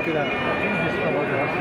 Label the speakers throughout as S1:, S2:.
S1: Look at that. Jesus fell over. That's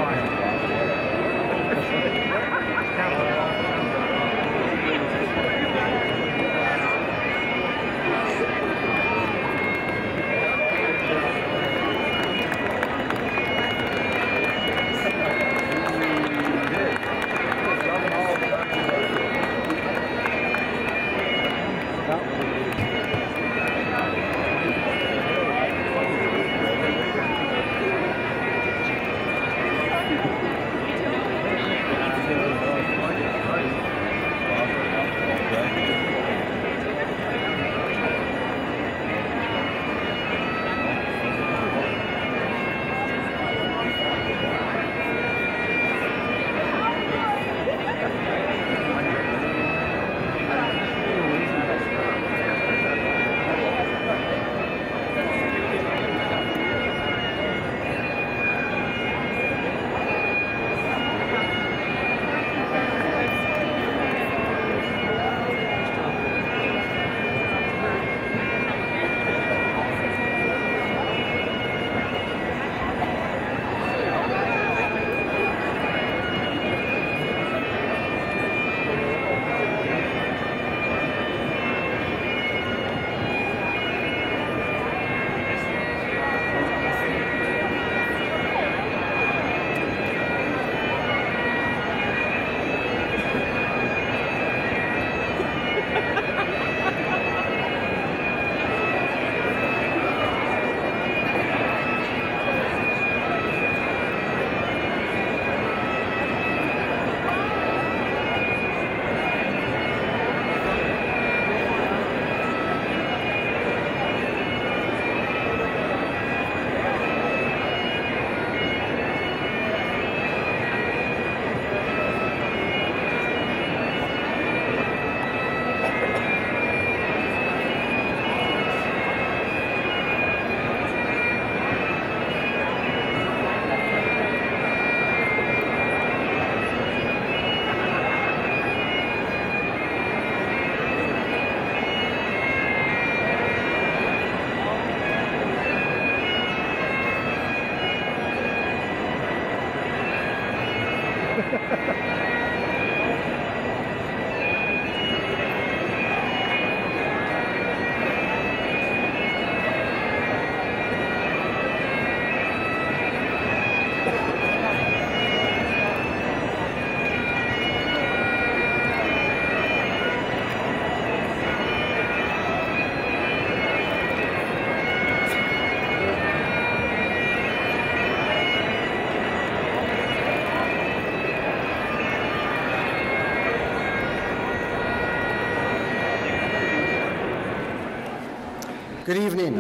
S2: Good evening.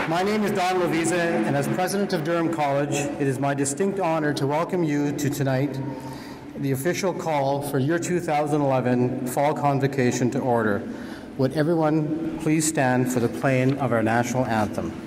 S2: My name is Don Levisa, and as president of Durham College, it is my distinct honor to welcome you to tonight, the official call for year 2011 Fall Convocation to order. Would everyone please stand for the playing of our national anthem?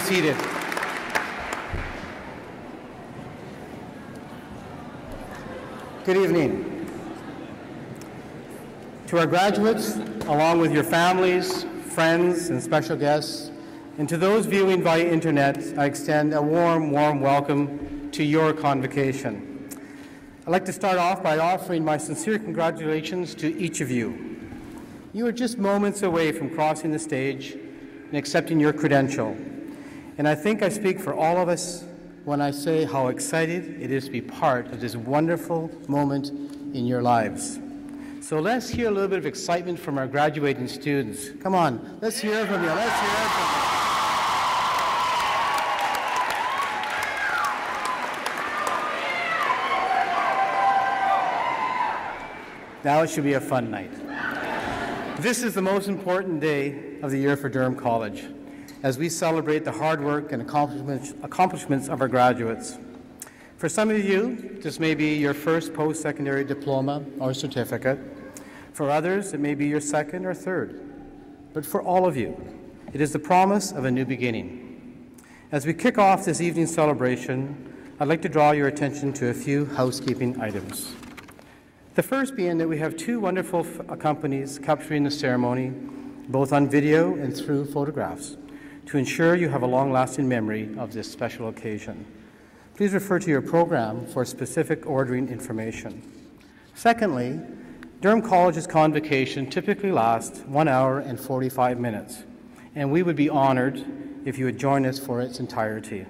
S2: seated. Good evening. To our graduates, along with your families, friends, and special guests, and to those viewing via internet, I extend a warm welcome to your convocation. I'd like to start off by offering my sincere congratulations to each of you. You are just moments away from crossing the stage and accepting your credential. And I think I speak for all of us when I say how excited it is to be part of this wonderful moment in your lives. So let's hear a little bit of excitement from our graduating students. Come on, let's hear it from you. Let's hear it from you. Now it should be a fun night. This is the most important day of the year for Durham College, as we celebrate the hard work and accomplishments of our graduates. For some of you, this may be your first post-secondary diploma or certificate. For others, it may be your second or third. But for all of you, it is the promise of a new beginning. As we kick off this evening's celebration, I'd like to draw your attention to a few housekeeping items. The first being that we have two wonderful companies capturing the ceremony, both on video and through photographs, to ensure you have a long-lasting memory of this special occasion. Please refer to your program for specific ordering information. Secondly, Durham College's convocation typically lasts 1 hour and 45 minutes, and we would be honored if you would join us for its entirety.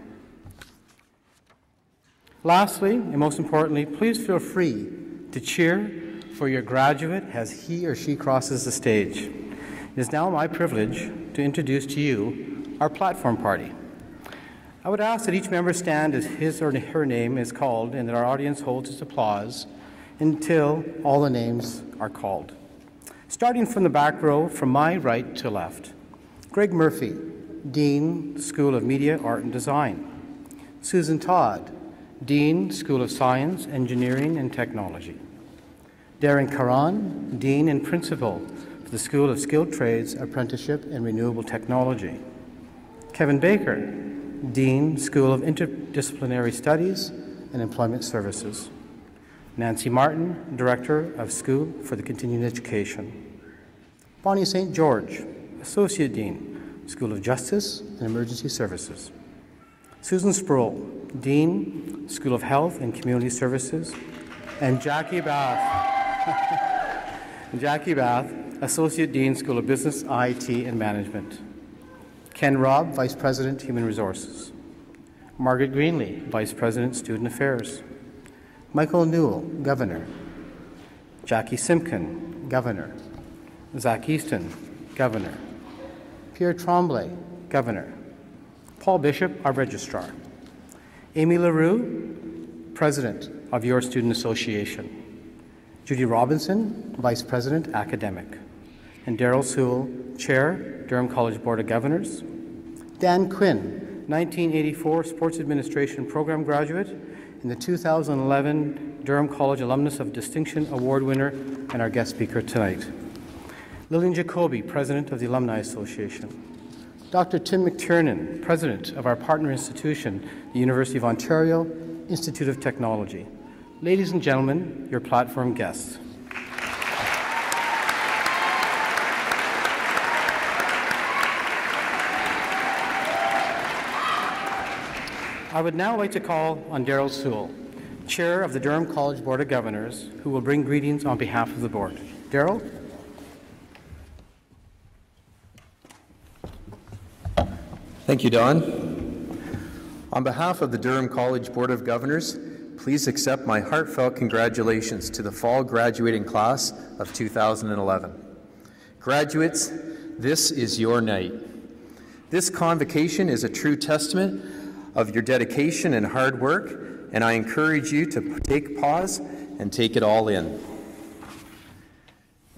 S2: Lastly, and most importantly, please feel free to cheer for your graduate as he or she crosses the stage. It is now my privilege to introduce to you our platform party. I would ask that each member stand as his or her name is called and that our audience holds its applause until all the names are called. Starting from the back row, from my right to left. Greg Murphy, Dean, School of Media, Art and Design. Susan Todd, Dean, School of Science, Engineering and Technology. Darren Karan, Dean and Principal for the School of Skilled Trades, Apprenticeship and Renewable Technology. Kevin Baker, Dean, School of Interdisciplinary Studies and Employment Services. Nancy Martin, Director of School for the Continuing Education. Bonnie St. George, Associate Dean, School of Justice and Emergency Services. Susan Sproul, Dean, School of Health and Community Services. And Jackie Bath, Associate Dean, School of Business, IT and Management. Ken Robb, Vice President, Human Resources. Margaret Greenlee, Vice President, Student Affairs. Michael Newell, Governor. Jackie Simkin, Governor. Zach Easton, Governor. Pierre Tremblay, Governor. Paul Bishop, our Registrar. Amy LaRue, President of your Student Association. Judy Robinson, Vice President, Academic. And Darrell Sewell, Chair, Durham College Board of Governors. Dan Quinn, 1984 Sports Administration Program graduate and the 2011 Durham College Alumnus of Distinction Award winner and our guest speaker tonight. Lillian Jacoby, President of the Alumni Association. Dr. Tim McTiernan, President of our partner institution, the University of Ontario Institute of Technology. Ladies and gentlemen, your platform guests. I would now like to call on Darrell Sewell, Chair of the Durham College Board of Governors, who will bring greetings on behalf of the board. Darrell?
S3: Thank you, Don. On behalf of the Durham College Board of Governors, please accept my heartfelt congratulations to the fall graduating class of 2011. Graduates, this is your night. This convocation is a true testament of your dedication and hard work, and I encourage you to take pause and take it all in.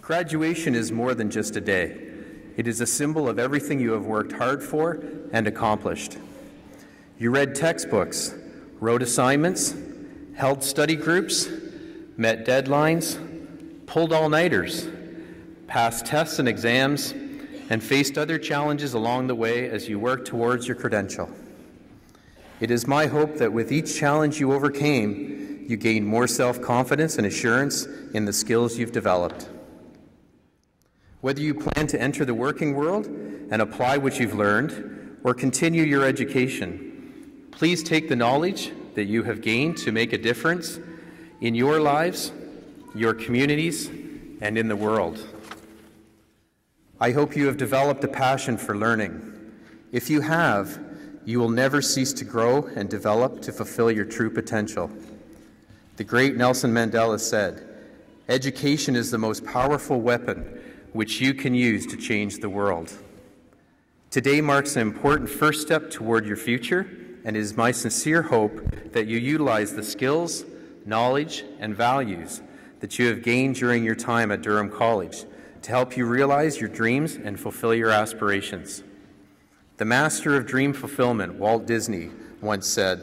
S3: Graduation is more than just a day. It is a symbol of everything you have worked hard for and accomplished. You read textbooks, wrote assignments, held study groups, met deadlines, pulled all-nighters, passed tests and exams, and faced other challenges along the way as you worked towards your credential. It is my hope that with each challenge you overcame, you gained more self-confidence and assurance in the skills you've developed. Whether you plan to enter the working world and apply what you've learned, or continue your education, please take the knowledge that you have gained to make a difference in your lives, your communities, and in the world. I hope you have developed a passion for learning. If you have, you will never cease to grow and develop to fulfill your true potential. The great Nelson Mandela said, "Education is the most powerful weapon which you can use to change the world." Today marks an important first step toward your future, and it is my sincere hope that you utilize the skills, knowledge, and values that you have gained during your time at Durham College to help you realize your dreams and fulfill your aspirations. The master of dream fulfillment, Walt Disney, once said,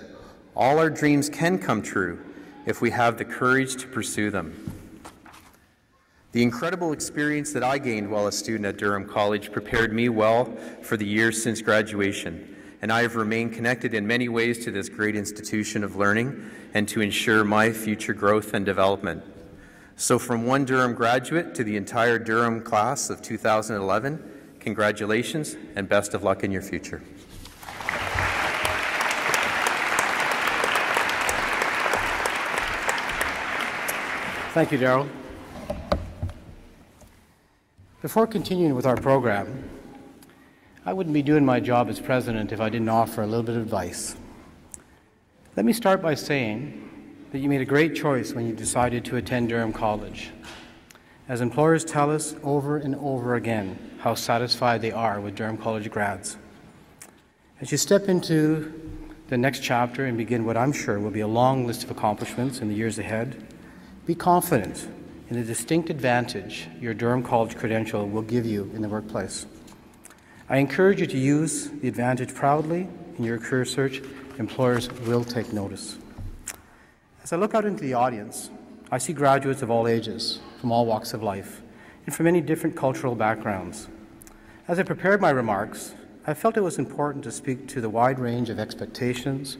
S3: "All our dreams can come true if we have the courage to pursue them." The incredible experience that I gained while a student at Durham College prepared me well for the years since graduation, and I have remained connected in many ways to this great institution of learning and to ensure my future growth and development. So from one Durham graduate to the entire Durham class of 2011, congratulations and best of luck in your future.
S2: Thank you, Darrell. Before continuing with our program, I wouldn't be doing my job as president if I didn't offer a little bit of advice. Let me start by saying that you made a great choice when you decided to attend Durham College. As employers tell us over and over again how satisfied they are with Durham College grads. As you step into the next chapter and begin what I'm sure will be a long list of accomplishments in the years ahead, be confident in the distinct advantage your Durham College credential will give you in the workplace. I encourage you to use the advantage proudly in your career search. Employers will take notice. As I look out into the audience, I see graduates of all ages, from all walks of life, and from many different cultural backgrounds. As I prepared my remarks, I felt it was important to speak to the wide range of expectations,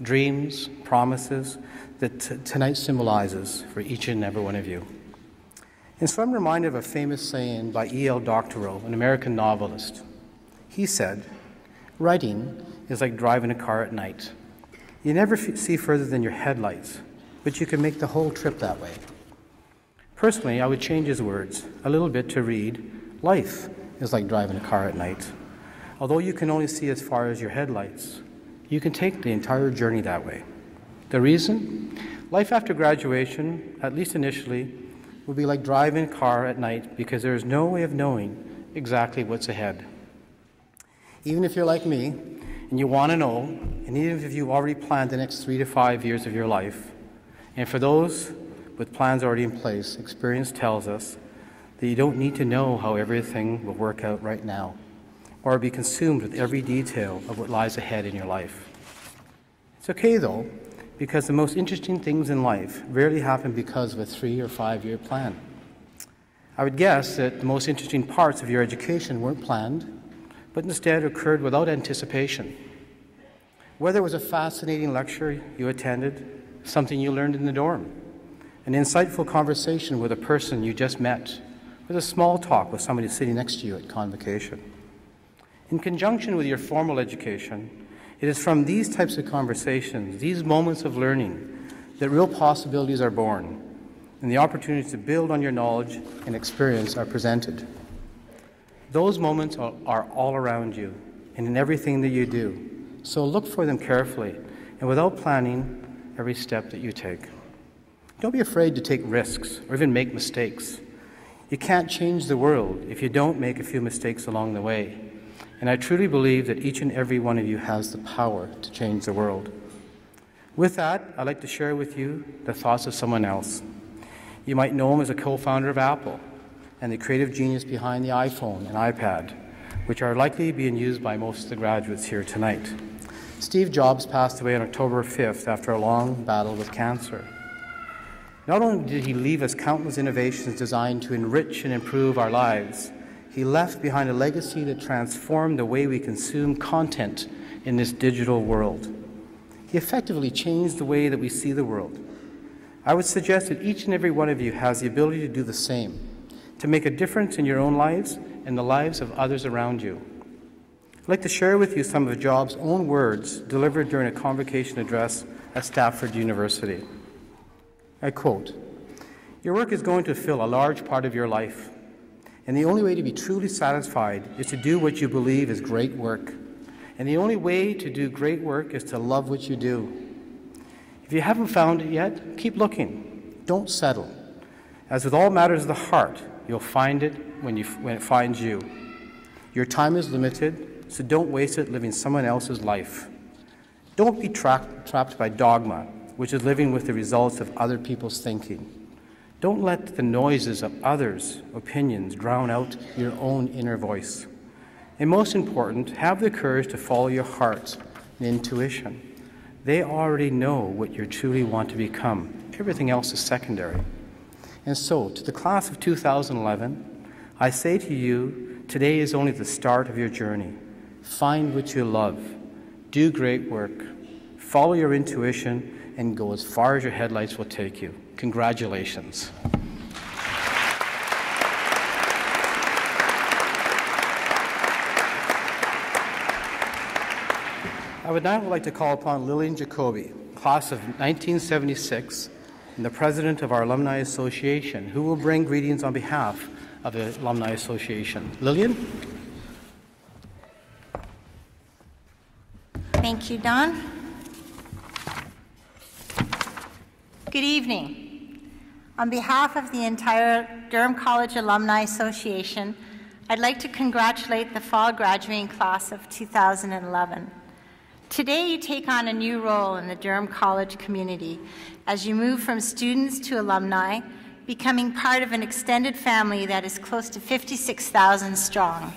S2: dreams, promises that tonight symbolizes for each and every one of you. And so I'm reminded of a famous saying by E.L. Doctorow, an American novelist. He said, "Writing is like driving a car at night. You never see further than your headlights, but you can make the whole trip that way." Personally, I would change his words a little bit to read, "Life is like driving a car at night. Although you can only see as far as your headlights, you can take the entire journey that way." The reason? Life after graduation, at least initially, will be like driving a car at night because there is no way of knowing exactly what's ahead. Even if you're like me and you want to know, and even if you've already planned the next 3 to 5 years of your life, and for those with plans already in place, experience tells us that you don't need to know how everything will work out right now or be consumed with every detail of what lies ahead in your life. It's okay, though, because the most interesting things in life rarely happen because of a 3 or 5 year plan. I would guess that the most interesting parts of your education weren't planned, but instead occurred without anticipation. Whether it was a fascinating lecture you attended, something you learned in the dorm, an insightful conversation with a person you just met, or a small talk with somebody sitting next to you at convocation. In conjunction with your formal education, it is from these types of conversations, these moments of learning, that real possibilities are born, and the opportunities to build on your knowledge and experience are presented. Those moments are all around you and in everything that you do, so look for them carefully and without planning every step that you take. Don't be afraid to take risks or even make mistakes. You can't change the world if you don't make a few mistakes along the way. And I truly believe that each and every one of you has the power to change the world. With that, I'd like to share with you the thoughts of someone else. You might know him as a co-founder of Apple and the creative genius behind the iPhone and iPad, which are likely being used by most of the graduates here tonight. Steve Jobs passed away on October 5th after a long battle with cancer. Not only did he leave us countless innovations designed to enrich and improve our lives, he left behind a legacy that transformed the way we consume content in this digital world. He effectively changed the way that we see the world. I would suggest that each and every one of you has the ability to do the same, to make a difference in your own lives and the lives of others around you. I'd like to share with you some of Job's own words delivered during a convocation address at Stafford University. I quote, "Your work is going to fill a large part of your life, and the only way to be truly satisfied is to do what you believe is great work. And the only way to do great work is to love what you do. If you haven't found it yet, keep looking. Don't settle. As with all matters of the heart, you'll find it when it finds you. Your time is limited, so don't waste it living someone else's life. Don't be trapped by dogma, which is living with the results of other people's thinking. Don't let the noises of others' opinions drown out your own inner voice. And most important, have the courage to follow your heart and intuition. They already know what you truly want to become. Everything else is secondary." And so, to the class of 2011, I say to you, today is only the start of your journey. Find what you love, do great work, follow your intuition, and go as far as your headlights will take you. Congratulations. I would now like to call upon Lillian Jacoby, class of 1976, and the president of our Alumni Association, who will bring greetings on behalf of the Alumni Association. Lillian?
S4: Thank you, Don. Good evening. On behalf of the entire Durham College Alumni Association, I'd like to congratulate the fall graduating class of 2011. Today, you take on a new role in the Durham College community as you move from students to alumni, becoming part of an extended family that is close to 56,000 strong.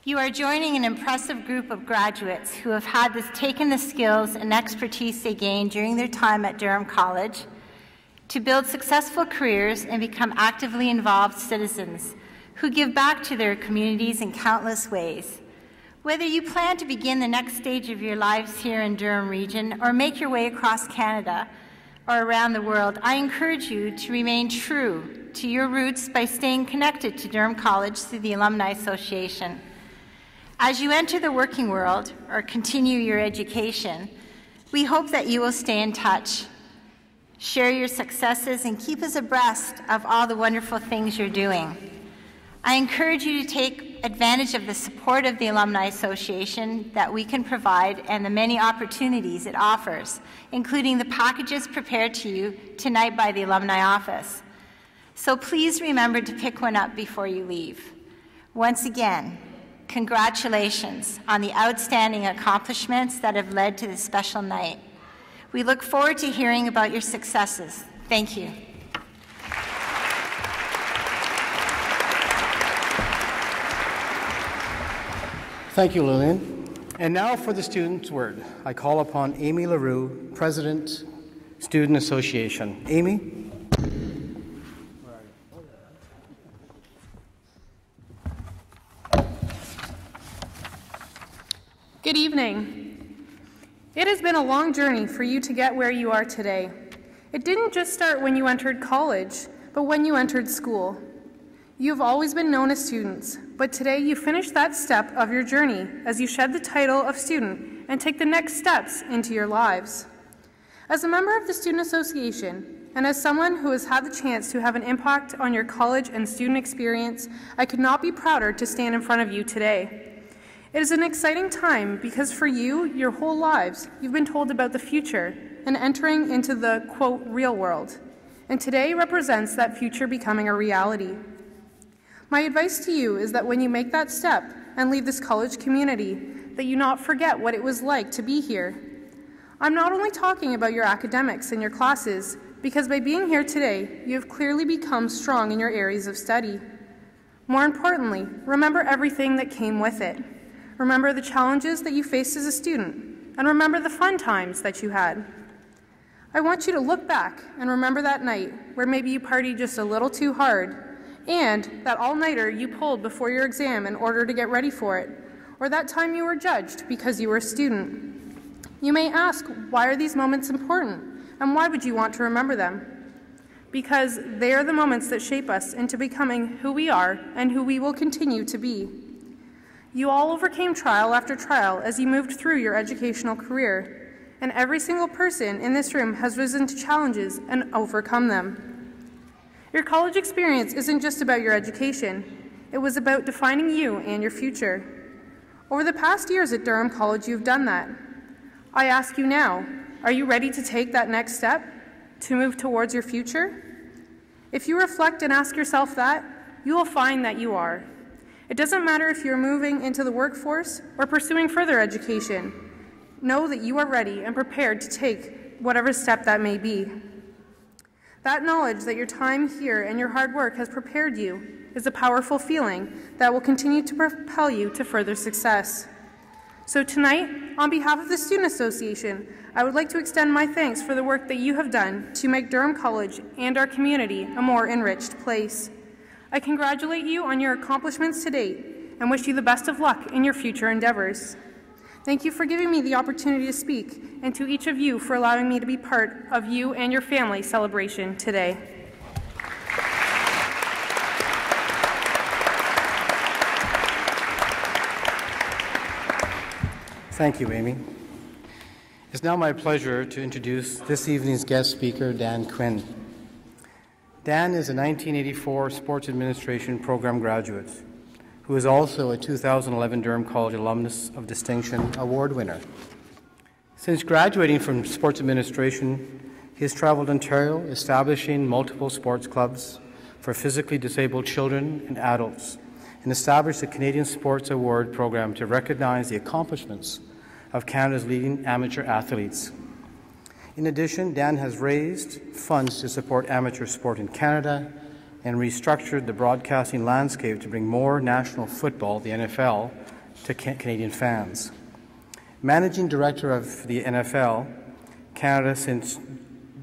S4: You are joining an impressive group of graduates who have taken the skills and expertise they gained during their time at Durham College to build successful careers and become actively involved citizens who give back to their communities in countless ways. Whether you plan to begin the next stage of your lives here in Durham region or make your way across Canada or around the world, I encourage you to remain true to your roots by staying connected to Durham College through the Alumni Association. As you enter the working world or continue your education, we hope that you will stay in touch, share your successes, and keep us abreast of all the wonderful things you're doing. I encourage you to take advantage of the support of the Alumni Association that we can provide and the many opportunities it offers, including the packages prepared to you tonight by the Alumni Office. So please remember to pick one up before you leave. Once again, congratulations on the outstanding accomplishments that have led to this special night. We look forward to hearing about your successes. Thank you.
S2: Thank you, Lillian. And now for the student's word. I call upon Amy LaRue, President, Student Association. Amy?
S5: Good evening. It has been a long journey for you to get where you are today. It didn't just start when you entered college, but when you entered school. You have always been known as students, but today you finish that step of your journey as you shed the title of student and take the next steps into your lives. As a member of the Student Association, and as someone who has had the chance to have an impact on your college and student experience, I could not be prouder to stand in front of you today. It is an exciting time because for you, your whole lives, you've been told about the future and entering into the, quote, real world. And today represents that future becoming a reality. My advice to you is that when you make that step and leave this college community, that you not forget what it was like to be here. I'm not only talking about your academics and your classes, because by being here today, you have clearly become strong in your areas of study. More importantly, remember everything that came with it. Remember the challenges that you faced as a student, and remember the fun times that you had. I want you to look back and remember that night where maybe you partied just a little too hard, and that all-nighter you pulled before your exam in order to get ready for it, or that time you were judged because you were a student. You may ask, why are these moments important, and why would you want to remember them? Because they are the moments that shape us into becoming who we are and who we will continue to be. You all overcame trial after trial as you moved through your educational career, and every single person in this room has risen to challenges and overcome them. Your college experience isn't just about your education. It was about defining you and your future. Over the past years at Durham College, you've done that. I ask you now, are you ready to take that next step, to move towards your future? If you reflect and ask yourself that, you will find that you are. It doesn't matter if you're moving into the workforce or pursuing further education. Know that you are ready and prepared to take whatever step that may be. That knowledge that your time here and your hard work has prepared you is a powerful feeling that will continue to propel you to further success. So tonight, on behalf of the Student Association, I would like to extend my thanks for the work that you have done to make Durham College and our community a more enriched place. I congratulate you on your accomplishments to date and wish you the best of luck in your future endeavors. Thank you for giving me the opportunity to speak, and to each of you for allowing me to be part of you and your family celebration today.
S2: Thank you, Amy. It's now my pleasure to introduce this evening's guest speaker, Dan Quinn. Dan is a 1984 Sports Administration Program graduate who is also a 2011 Durham College Alumnus of Distinction Award winner. Since graduating from Sports Administration, he has traveled Ontario, establishing multiple sports clubs for physically disabled children and adults, and established the Canadian Sports Award program to recognize the accomplishments of Canada's leading amateur athletes. In addition, Dan has raised funds to support amateur sport in Canada and restructured the broadcasting landscape to bring more national football, the NFL, to Canadian fans. Managing Director of the NFL Canada since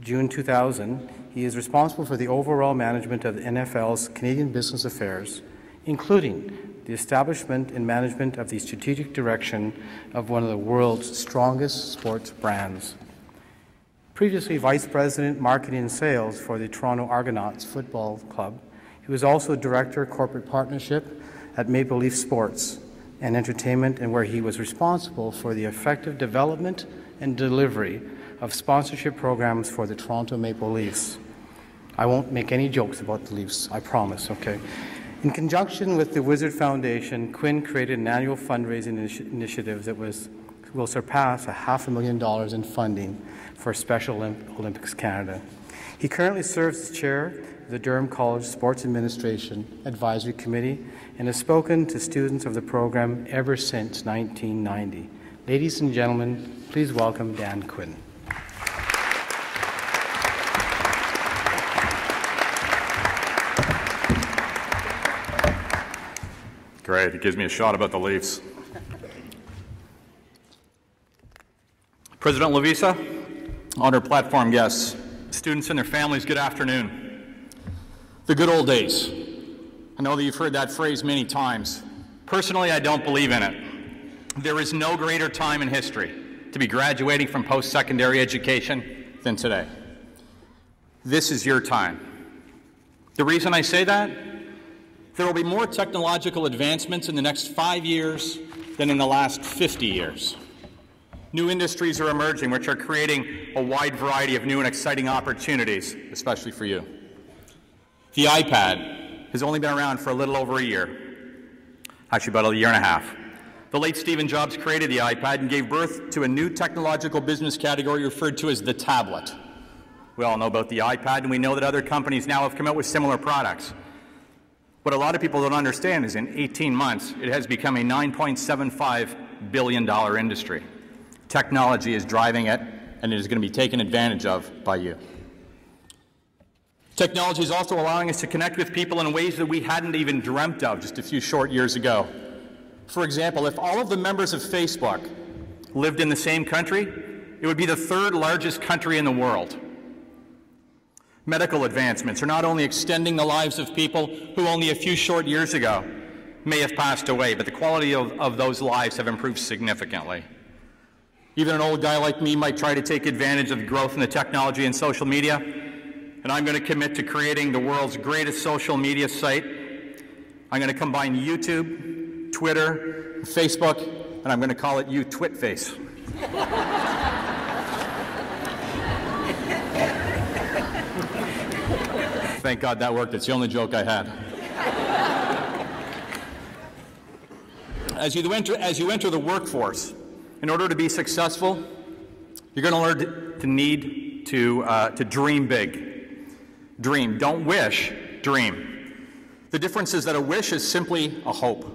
S2: June 2000, he is responsible for the overall management of the NFL's Canadian business affairs, including the establishment and management of the strategic direction of one of the world's strongest sports brands. Previously Vice President, Marketing and Sales for the Toronto Argonauts Football Club, he was also Director of Corporate Partnership at Maple Leaf Sports and Entertainment, and where he was responsible for the effective development and delivery of sponsorship programs for the Toronto Maple Leafs. I won't make any jokes about the Leafs, I promise, okay? In conjunction with the Wizard Foundation, Quinn created an annual fundraising initiative that will surpass $500,000 in funding for Special Olympics Canada. He currently serves as chair of the Durham College Sports Administration Advisory Committee and has spoken to students of the program ever since 1990. Ladies and gentlemen, please welcome Dan Quinn.
S6: Great, it gives me a shot about the Leafs. President Lavisa, honored platform guests, students and their families, good afternoon. The good old days. I know that you've heard that phrase many times. Personally, I don't believe in it. There is no greater time in history to be graduating from post-secondary education than today. This is your time. The reason I say that? There will be more technological advancements in the next 5 years than in the last 50 years. New industries are emerging which are creating a wide variety of new and exciting opportunities, especially for you. The iPad has only been around for a little over a year, actually about a year and a half. The late Stephen Jobs created the iPad and gave birth to a new technological business category referred to as the tablet. We all know about the iPad, and we know that other companies now have come out with similar products. What a lot of people don't understand is in 18 months, it has become a $9.75 billion industry. Technology is driving it, and it is going to be taken advantage of by you. Technology is also allowing us to connect with people in ways that we hadn't even dreamt of just a few short years ago. For example, if all of the members of Facebook lived in the same country, it would be the third largest country in the world. Medical advancements are not only extending the lives of people who only a few short years ago may have passed away, but the quality of those lives have improved significantly. Even an old guy like me might try to take advantage of the growth in the technology and social media, and I'm going to commit to creating the world's greatest social media site. I'm going to combine YouTube, Twitter, Facebook, and I'm going to call it U-Twitface. Thank God that worked. It's the only joke I had. As you enter the workforce, in order to be successful, you're going to learn to need to dream big. Dream. Don't wish, dream. The difference is that a wish is simply a hope.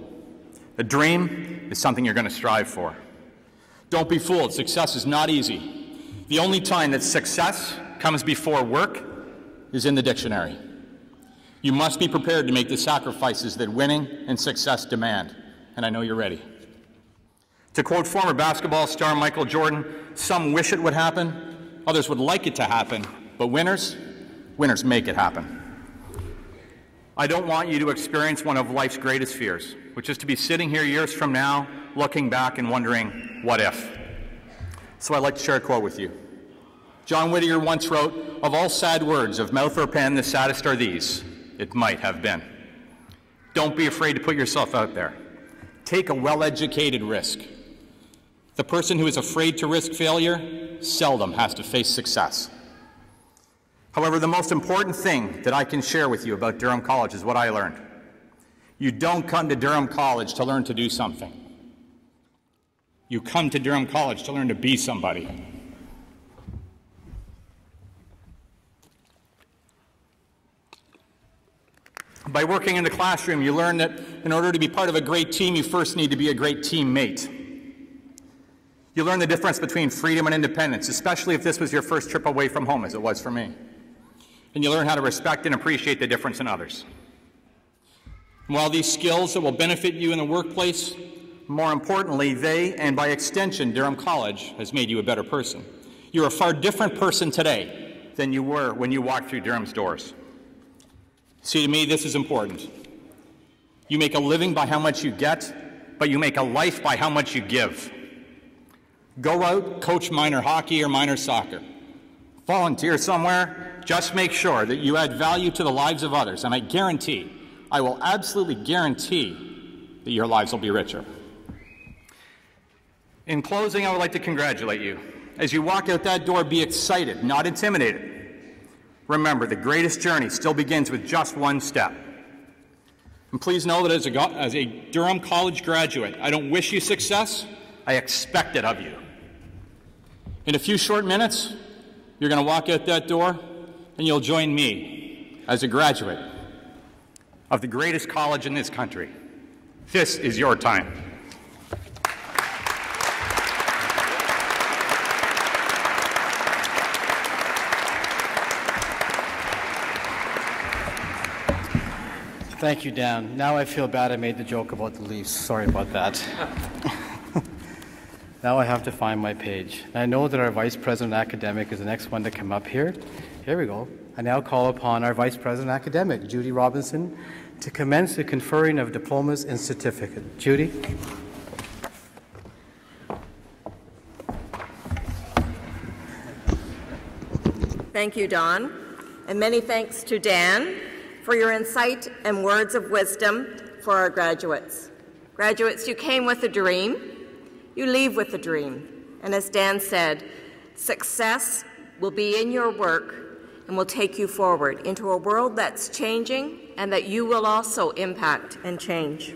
S6: A dream is something you're going to strive for. Don't be fooled. Success is not easy. The only time that success comes before work is in the dictionary. You must be prepared to make the sacrifices that winning and success demand, and I know you're ready. To quote former basketball star Michael Jordan, some wish it would happen, others would like it to happen, but winners make it happen. I don't want you to experience one of life's greatest fears, which is to be sitting here years from now, looking back and wondering, what if? So I'd like to share a quote with you. John Whittier once wrote, "Of all sad words, of mouth or pen, the saddest are these, it might have been." Don't be afraid to put yourself out there. Take a well-educated risk. The person who is afraid to risk failure seldom has to face success. However, the most important thing that I can share with you about Durham College is what I learned. You don't come to Durham College to learn to do something. You come to Durham College to learn to be somebody. By working in the classroom, you learn that in order to be part of a great team, you first need to be a great teammate. You learn the difference between freedom and independence, especially if this was your first trip away from home, as it was for me. And you learn how to respect and appreciate the difference in others. And while these skills that will benefit you in the workplace, more importantly, they, and by extension, Durham College, has made you a better person. You're a far different person today than you were when you walked through Durham's doors. See, to me, this is important. You make a living by how much you get, but you make a life by how much you give. Go out, coach minor hockey or minor soccer. Volunteer somewhere. Just make sure that you add value to the lives of others, and I will absolutely guarantee that your lives will be richer. In closing, I would like to congratulate you. As you walk out that door, be excited, not intimidated. Remember, the greatest journey still begins with just one step. And please know that as a Durham College graduate, I don't wish you success, I expect it of you. In a few short minutes, you're going to walk out that door and you'll join me as a graduate of the greatest college in this country. This is your time.
S2: Thank you, Dan. Now I feel bad I made the joke about the Leafs. Sorry about that. Now I have to find my page. I know that our Vice President Academic is the next one to come up here. Here we go. I now call upon our Vice President Academic, Judy Robinson, to commence the conferring of diplomas and certificates. Judy?
S7: Thank you, Don, and many thanks to Dan for your insight and words of wisdom for our graduates. Graduates, you came with a dream, you leave with a dream, and as Dan said, success will be in your work and will take you forward into a world that's changing and that you will also impact and change.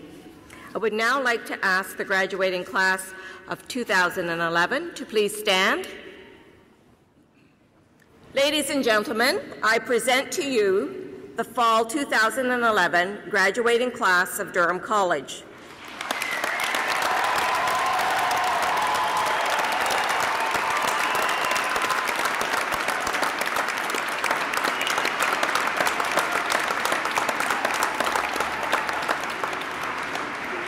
S7: I would now like to ask the graduating class of 2011 to please stand. Ladies and gentlemen, I present to you the Fall 2011 graduating class of Durham College.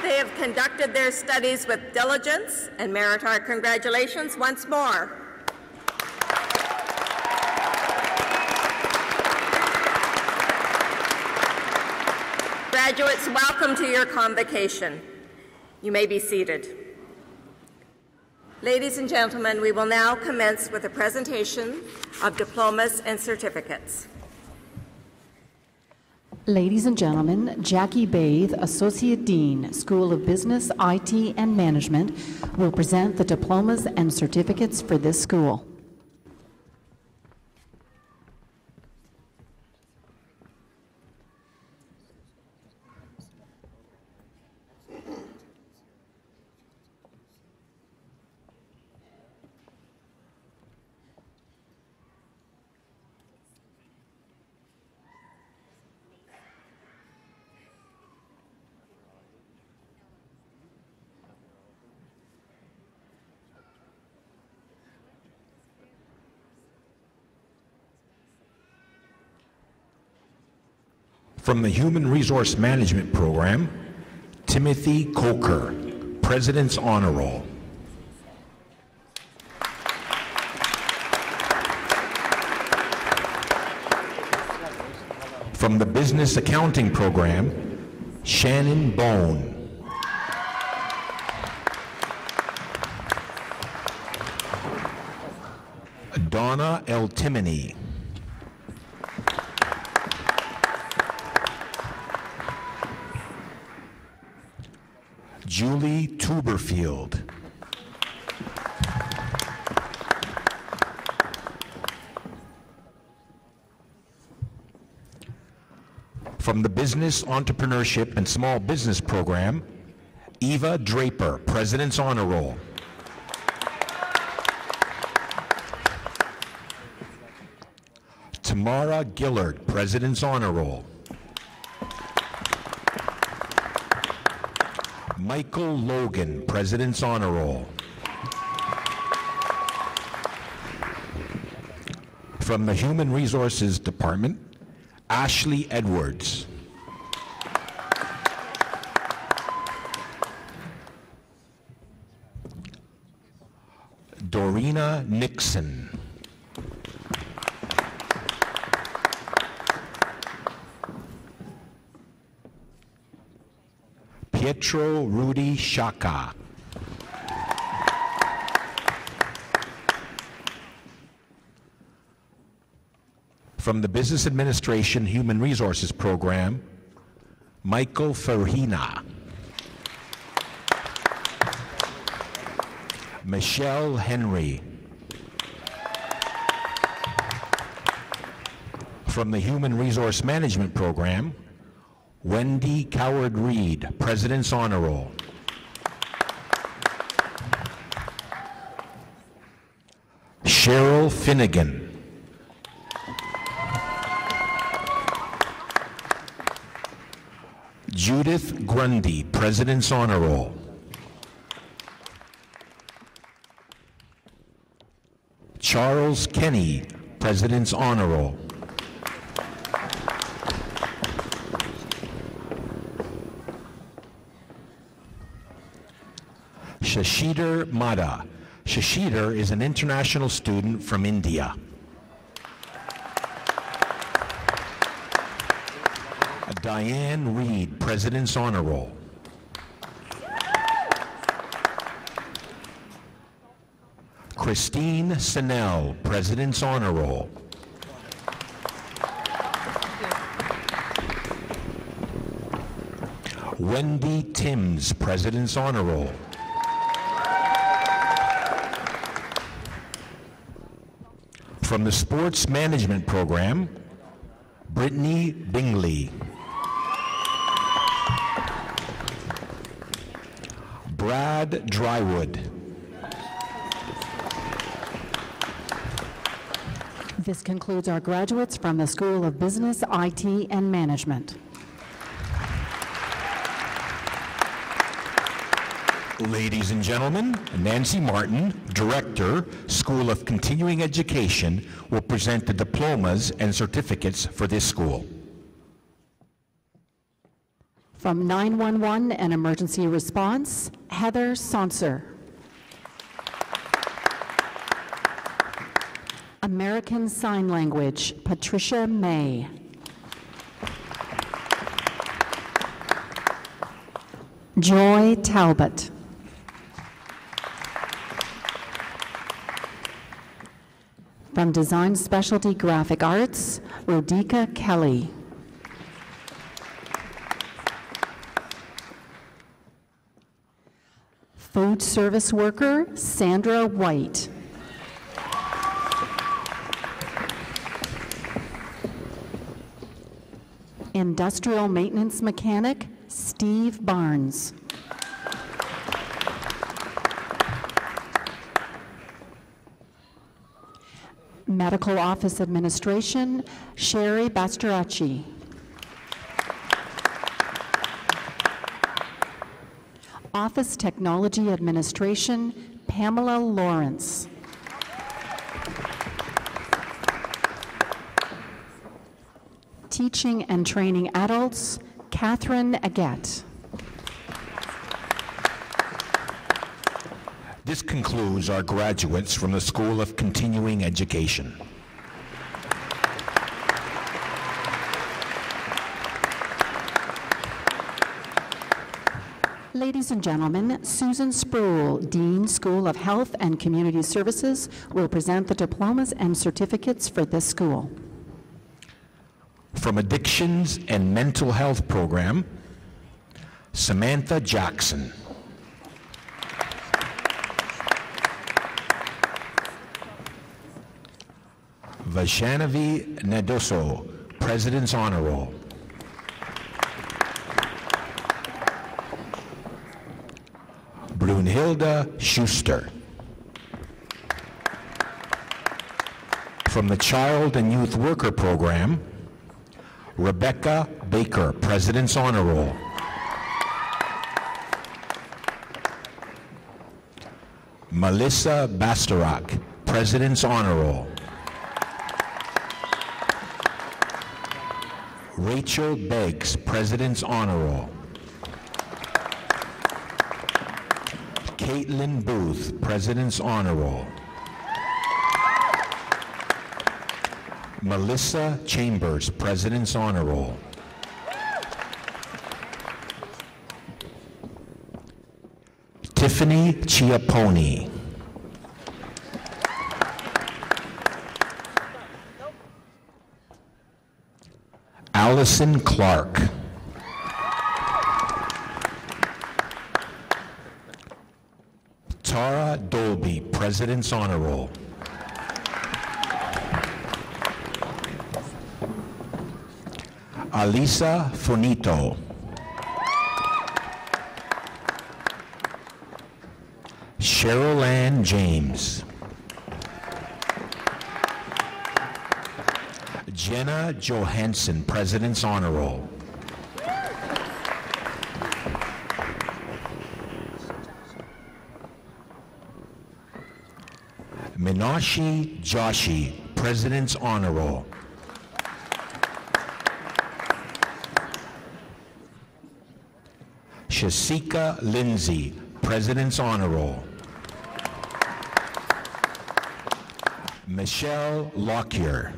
S7: They have conducted their studies with diligence and merit our congratulations once more. Graduates, welcome to your convocation. You may be seated. Ladies and gentlemen, we will now commence with a presentation of diplomas and certificates.
S8: Ladies and gentlemen, Jackie Bathe, Associate Dean, School of Business, IT, and Management, will present the diplomas and certificates for this school.
S9: From the Human Resource Management Program, Timothy Coker, President's Honor Roll. From the Business Accounting Program, Shannon Bone. Donna L. Timoney. Julie Tuberfield. From the Business, Entrepreneurship, and Small Business Program, Eva Draper, President's Honor Roll. Tamara Gillard, President's Honor Roll. Michael Logan, President's Honor Roll. From the Human Resources Department, Ashley Edwards. Dorina Nixon. Pietro Rudy Shaka. From the Business Administration Human Resources Program, Michael Farhina. Michelle Henry. From the Human Resource Management Program, Wendy Coward-Reed, President's Honor Roll. Cheryl Finnegan. Judith Grundy, President's Honor Roll. Charles Kenny, President's Honor Roll. Shashidhar Madha. Shashidhar is an international student from India. Diane Reed, President's Honor Roll. Christine Sennell, President's Honor Roll. Wendy Timms, President's Honor Roll. From the Sports Management Program, Brittany Bingley. Brad Drywood.
S8: This concludes our graduates from the School of Business, IT, and Management.
S9: Ladies and gentlemen, Nancy Martin, Director, School of Continuing Education, will present the diplomas and certificates for this school.
S8: From 911 and Emergency Response, Heather Sonser. American Sign Language, Patricia May. Joy Talbot. From Design Specialty Graphic Arts, Rodica Kelly. Food service worker, Sandra White. Industrial maintenance mechanic, Steve Barnes. Medical office administration, Sherry Bastaracci. Office Technology Administration, Pamela Lawrence. Teaching and Training Adults, Catherine Aguette.
S9: This concludes our graduates from the School of Continuing Education.
S8: Ladies and gentlemen, Susan Sproul, Dean, School of Health and Community Services, will present the diplomas and certificates for this school.
S9: From Addictions and Mental Health Program, Samantha Jackson. Vaishnavi Nadoso, President's Honor Roll. Brunhilde Schuster. From the Child and Youth Worker Program, Rebecca Baker, President's Honor Roll. Melissa Bastarak, President's Honor Roll. Rachel Beggs, President's Honor Roll. Caitlin Booth, President's Honor Roll. Melissa Chambers, President's Honor Roll. Tiffany Chiapponi. Allison Clark. Tara Dolby, President's Honor Roll. Alisa Fonito. Cheryl Ann James. Jenna Johansson, President's Honor Roll. Minashi Joshi, President's Honor Roll. Shasika Lindsay, President's Honor Roll. Michelle Lockyer.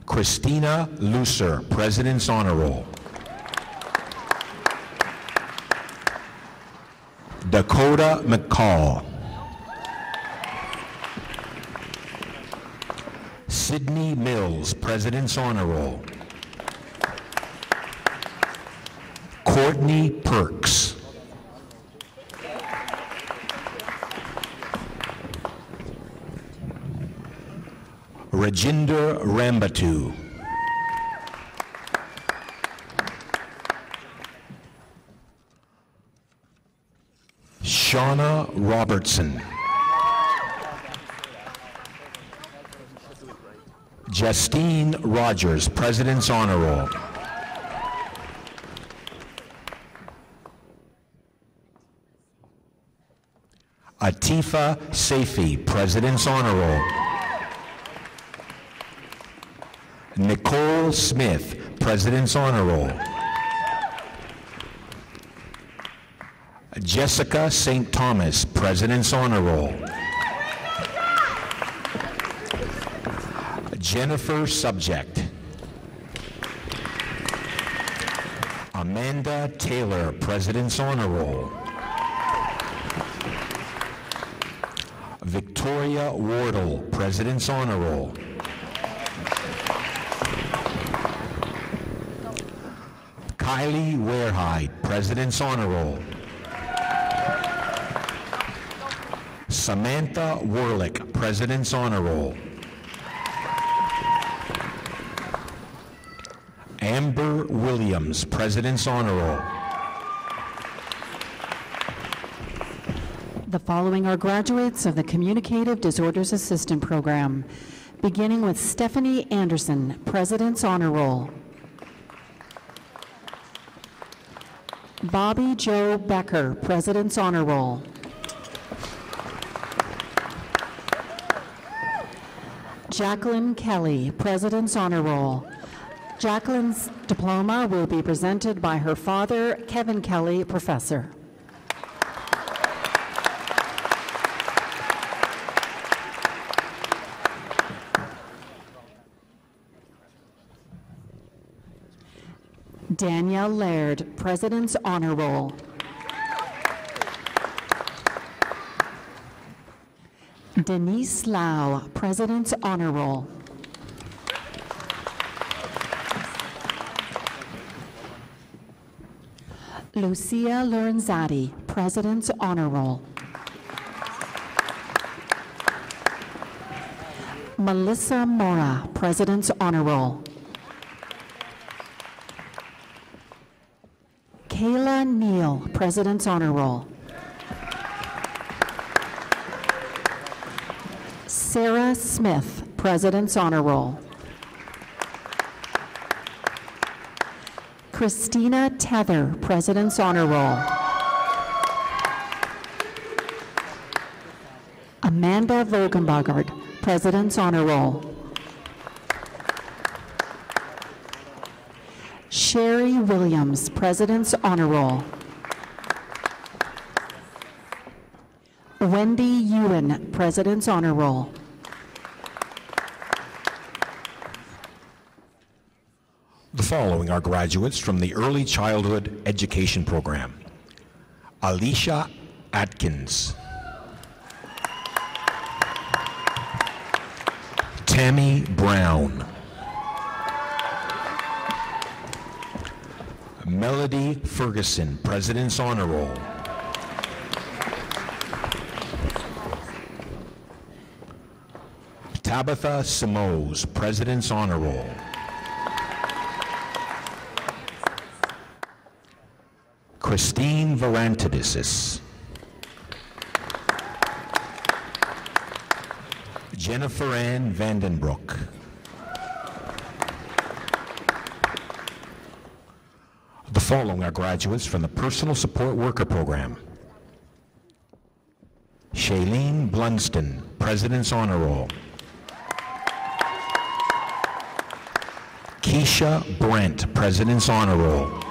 S9: Christina Lucer, President's Honor Roll. Dakota McCall. Sydney Mills, President's Honor Roll. Courtney Perks. Rajinder Rambatu. Shauna Robertson. Justine Rogers, President's Honor Roll. Atifa Saifi, President's Honor Roll. Nicole Smith, President's Honor Roll. Jessica St. Thomas, President's Honor Roll. Jennifer Subject. Amanda Taylor, President's Honor Roll. Victoria Wardle, President's Honor Roll. Kylie Warehyde, President's Honor Roll. Samantha Werlick, President's Honor Roll. Amber Williams, President's Honor Roll.
S8: The following are graduates of the Communicative Disorders Assistant Program, beginning with Stephanie Anderson, President's Honor Roll. Bobby Joe Becker, President's Honor Roll. Jacqueline Kelly, President's Honor Roll. Jacqueline's diploma will be presented by her father, Kevin Kelly, Professor. Danielle Laird, President's Honor Roll. Denise Lau, President's Honor Roll. Lucia Lorenzetti, President's Honor Roll. Melissa Mora, President's Honor Roll. Kayla Neal, President's Honor Roll. Sarah Smith, President's Honor Roll. Christina Tether, President's Honor Roll. Amanda Vogenbogard, President's Honor Roll. Sherry Williams, President's Honor Roll. Wendy Ewan, President's Honor Roll.
S9: The following are graduates from the Early Childhood Education Program. Alicia Atkins. Tammy Brown. Melody Ferguson, President's Honor Roll. Tabitha Simoes, President's Honor Roll. Christine Varantidis. Jennifer Ann Vandenbroek. The following are graduates from the Personal Support Worker Program. Shailene Blunston, President's Honor Roll. Keisha Brent, President's Honor Roll.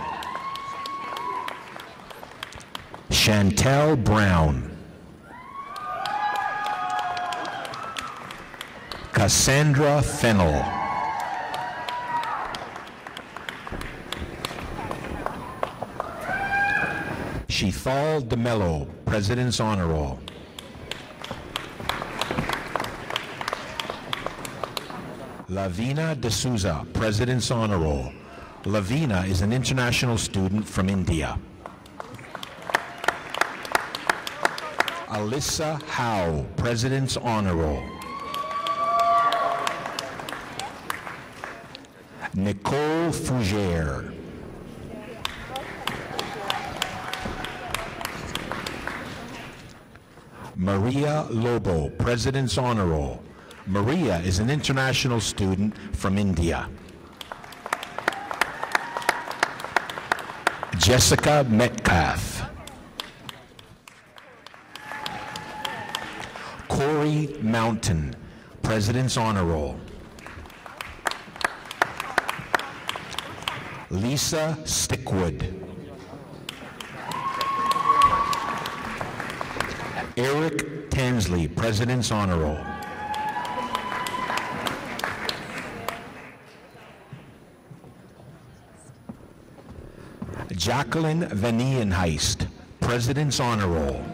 S9: Chantel Brown. Cassandra Fennell. Shethal DeMello, President's Honor Roll. Lavina D'Souza, President's Honor Roll. Lavina is an international student from India. Alyssa Howe, President's Honor Roll. Nicole Fougere. Maria Lobo, President's Honor Roll. Maria is an international student from India. Jessica Metcalf. Corey Mountain, President's Honor Roll. Lisa Stickwood. Eric Tansley, President's Honor Roll. Jacqueline Van Nieuwenheist, President's Honor Roll.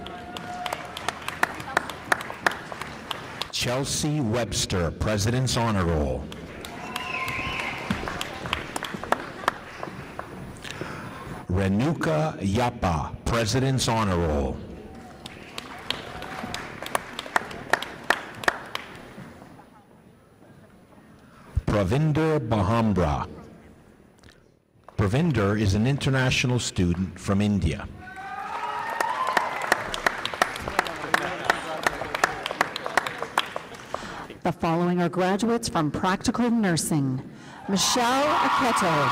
S9: Chelsea Webster, President's Honor Roll. Renuka Yapa, President's Honor Roll. Pravinder Bahambra. Pravinder is an international student from India.
S8: The following are graduates from Practical Nursing. Michelle Aketo.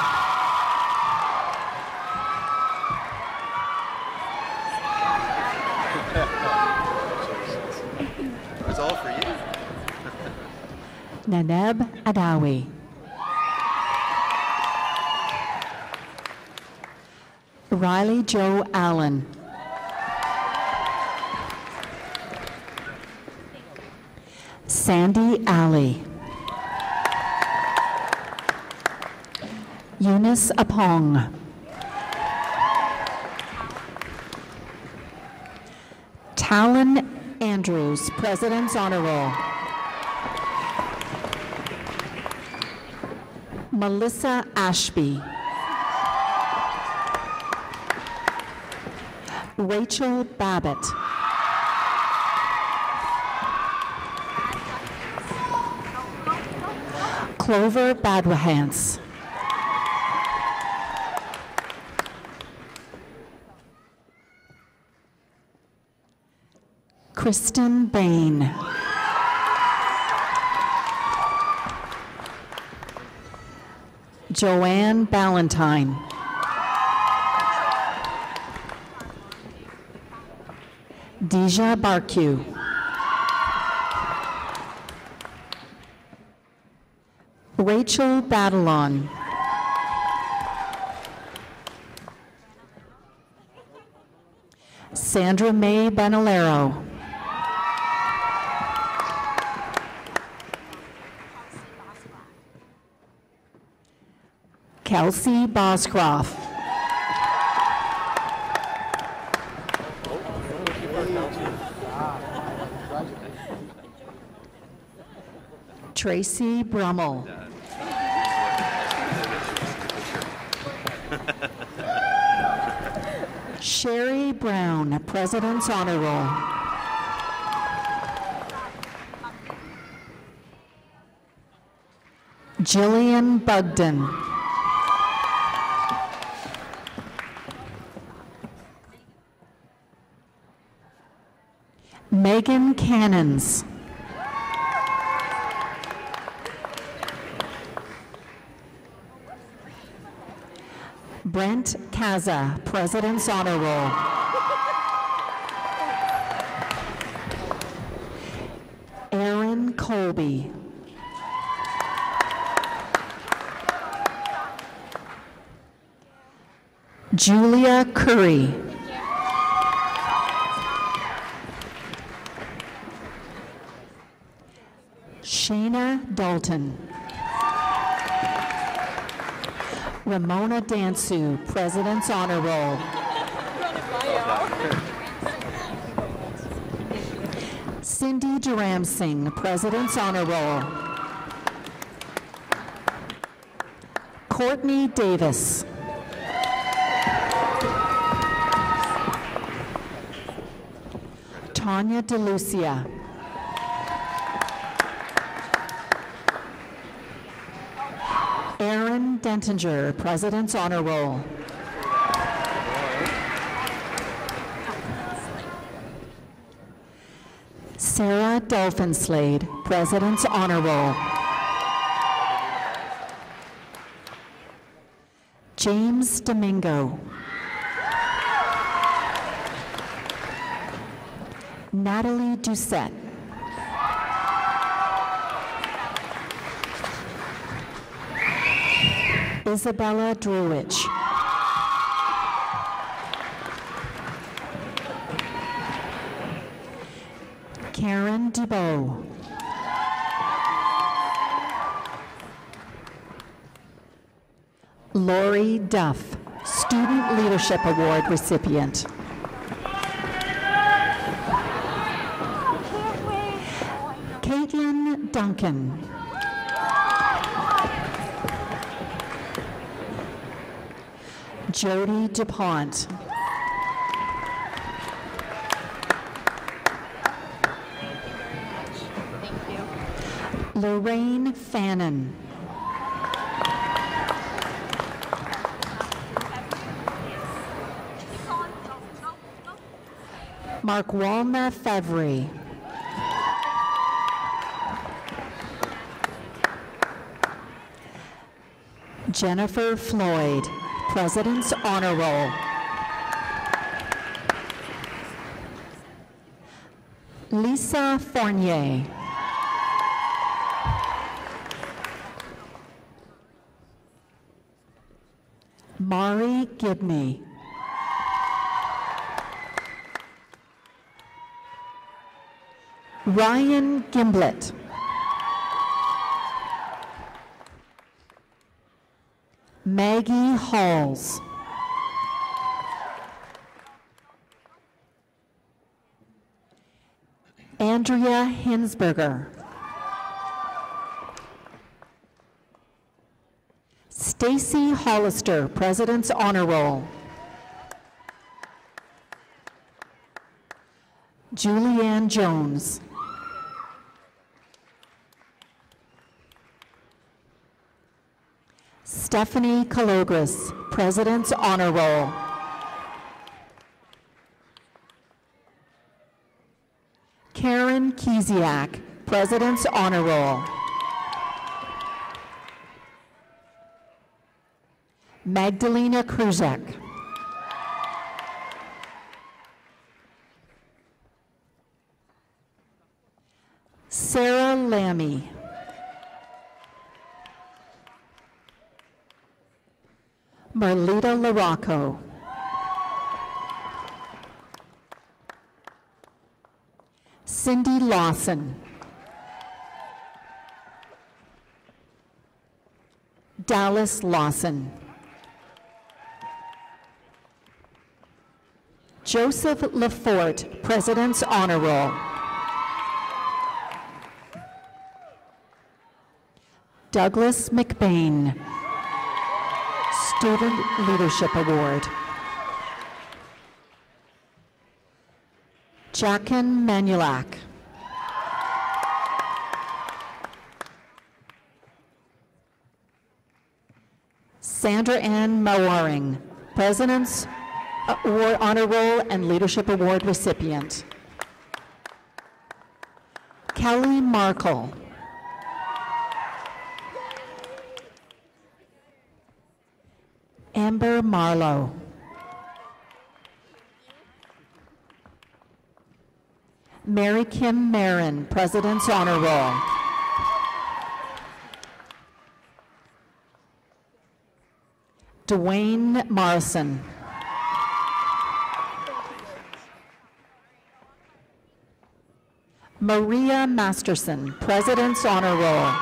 S3: It was all for you.
S8: Naneb Adawi. Riley Joe Allen. Sandy Alley. Eunice Apong. Talon Andrews, President's Honor Roll. Melissa Ashby. Rachel Babbitt. Clover Badwahance. Kristen Bain. Joanne Ballantyne. Deja Barque. Rachel Badalon. Sandra May Banalero. Kelsey Boscroft. Tracy Brummel. Sherry Brown, President's Honor Roll. Jillian Bugden. Megan Cannons. Brent Kaza, President's Honor Roll. Aaron Colby. Julia Curry. Shayna Dalton. Ramona Dansu, President's Honor Roll. Cindy Durham Singh, President's Honor Roll. Courtney Davis. Tanya DeLucia. Aaron Dentinger, President's Honor Roll. Sarah Dolphinslade, President's Honor Roll. James Domingo. Natalie Doucette. Isabella Druich. Karen DeBow. Lori Duff, Student Leadership Award recipient. Caitlin Duncan. Jody DuPont. Lorraine Fannin. Markwalna Fevry. Jennifer Floyd, President's Honor Roll. Lisa Fournier. Mari Gibney. Ryan Gimblett. Maggie Halls. Andrea Hinsberger. Stacy Hollister, President's Honor Roll. Julianne Jones. Stephanie Kalogris, President's Honor Roll. Karen Kiziak, President's Honor Roll. Magdalena Kruzek. Sarah Lammy. Merlita Larocco. Cindy Lawson. Dallas Lawson. Joseph Lafort, President's Honor Roll. Douglas McBain, Student Leadership Award. Jackin Manulak. Sandra Ann Mawaring, President's Honor Roll and Leadership Award recipient. Kelly Markle. Amber Marlowe. Mary Kim Marin, President's Honor Roll. Dwayne Morrison. Maria Masterson, President's Honor Roll.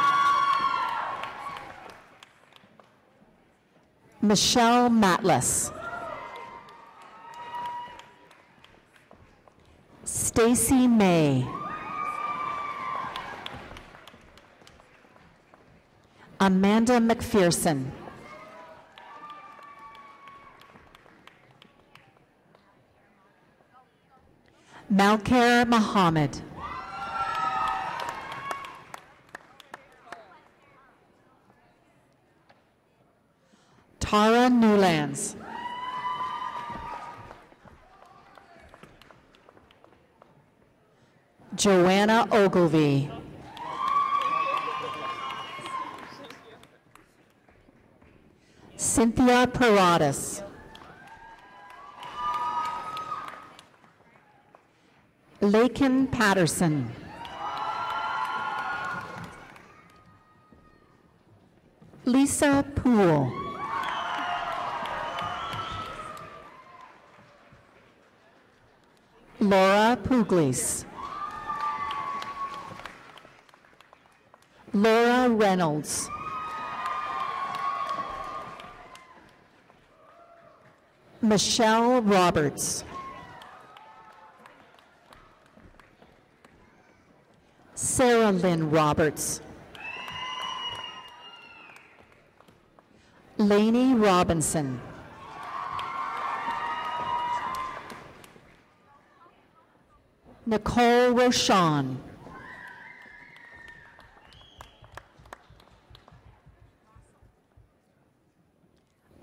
S8: Michelle Matlis. Stacy May. Amanda McPherson. Malker Muhammad. Tara Newlands. Joanna Ogilvy. Cynthia Paradas. Lakin Patterson. Lisa Poole. Laura Puglis. Laura Reynolds. Michelle Roberts. Sarah Lynn Roberts. Lainey Robinson. Nicole Rochon.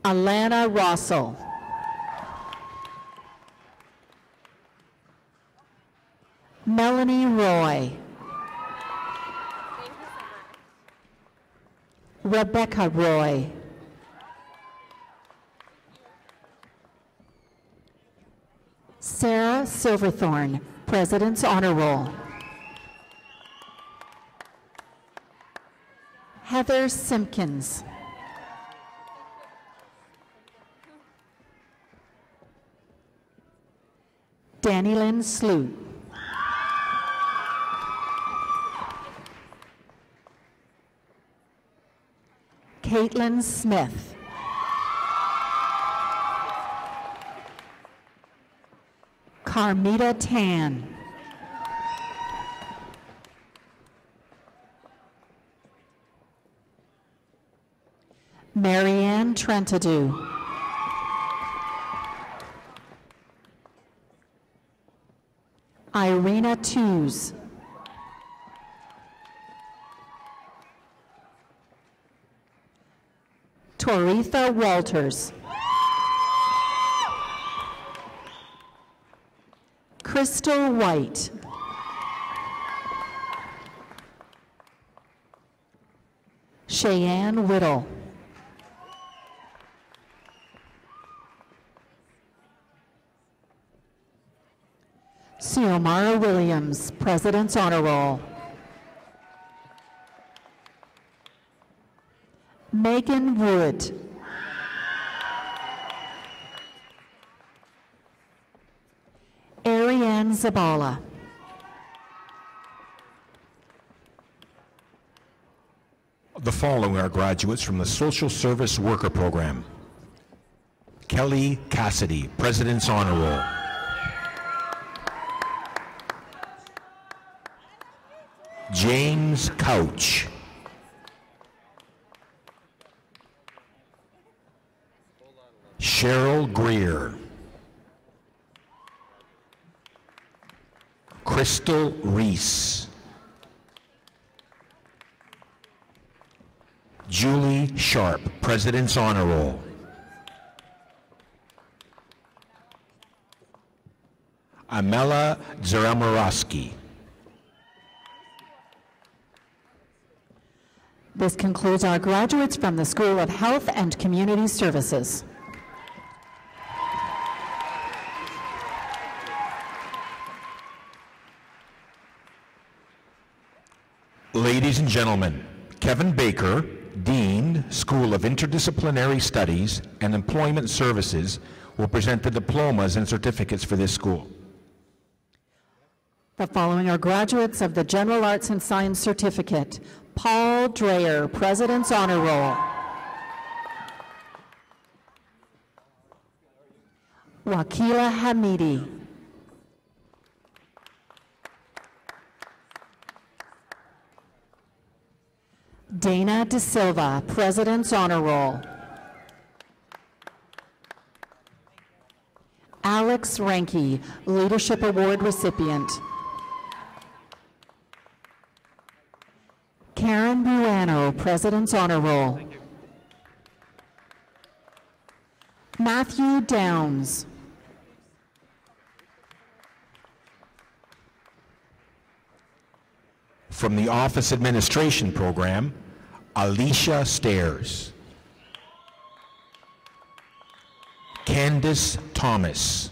S8: Alana Rossell. Melanie Roy. Rebecca Roy. Sarah Silverthorne, President's Honor Roll. Heather Simpkins. Danny Lynn Sloot. Caitlin Smith. Carmita Tan. Marianne Trentadue. Irina Tews. Toritha Walters. Crystal White. Cheyenne Whittle. Xiomara Williams, President's Honor Roll. Megan Wood. Ariane Zabala.
S9: The following are graduates from the Social Service Worker Program. Kelly Cassidy, President's Honor Roll. James Couch. Cheryl Greer. Crystal Reese. Julie Sharp, President's Honor Roll. Amela Zaramorowski.
S8: This concludes our graduates from the School of Health and Community Services.
S9: Ladies and gentlemen, Kevin Baker, Dean, School of Interdisciplinary Studies and Employment Services, will present the diplomas and certificates for this school.
S8: The following are graduates of the General Arts and Science Certificate. Paul Dreyer, President's Honor Roll. Wakila Hamidi. Dana De Silva, President's Honor Roll. Alex Ranke, Leadership Award recipient. Karen Buano, President's Honor Roll. Matthew Downs.
S9: From the Office Administration Program, Alicia Stairs. Candace Thomas.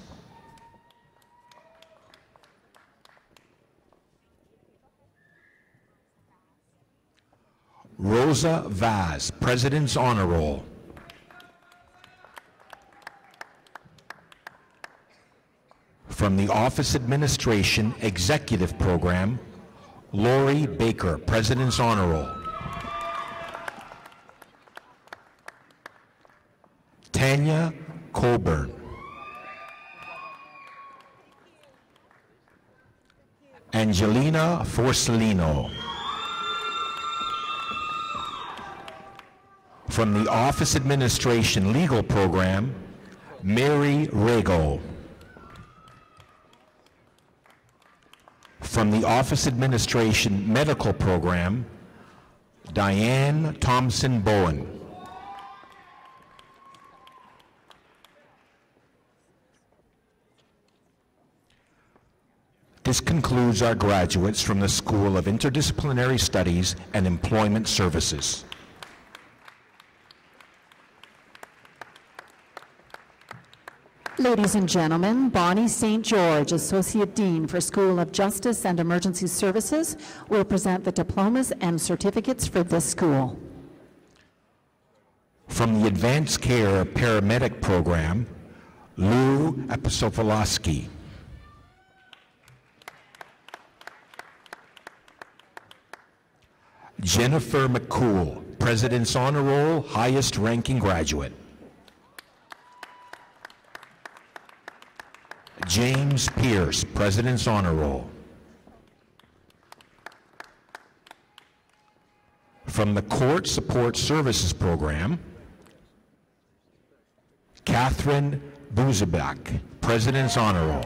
S9: Rosa Vaz, President's Honor Roll. From the Office Administration Executive Program, Lori Baker, President's Honor Roll. Tanya Coburn. Angelina Forcellino. From the Office Administration Legal Program, Mary Rago. From the Office Administration Medical Program, Diane Thompson Bowen. This concludes our graduates from the School of Interdisciplinary Studies and Employment Services.
S8: Ladies and gentlemen, Bonnie St. George, Associate Dean for School of Justice and Emergency Services, will present the diplomas and certificates for this school.
S9: From the Advanced Care Paramedic Program, Lou Episopolowski. Jennifer McCool, President's Honor Roll, highest ranking graduate. James Pierce, President's Honor Roll. From the Court Support Services Program, Catherine Buzebak, President's Honor Roll.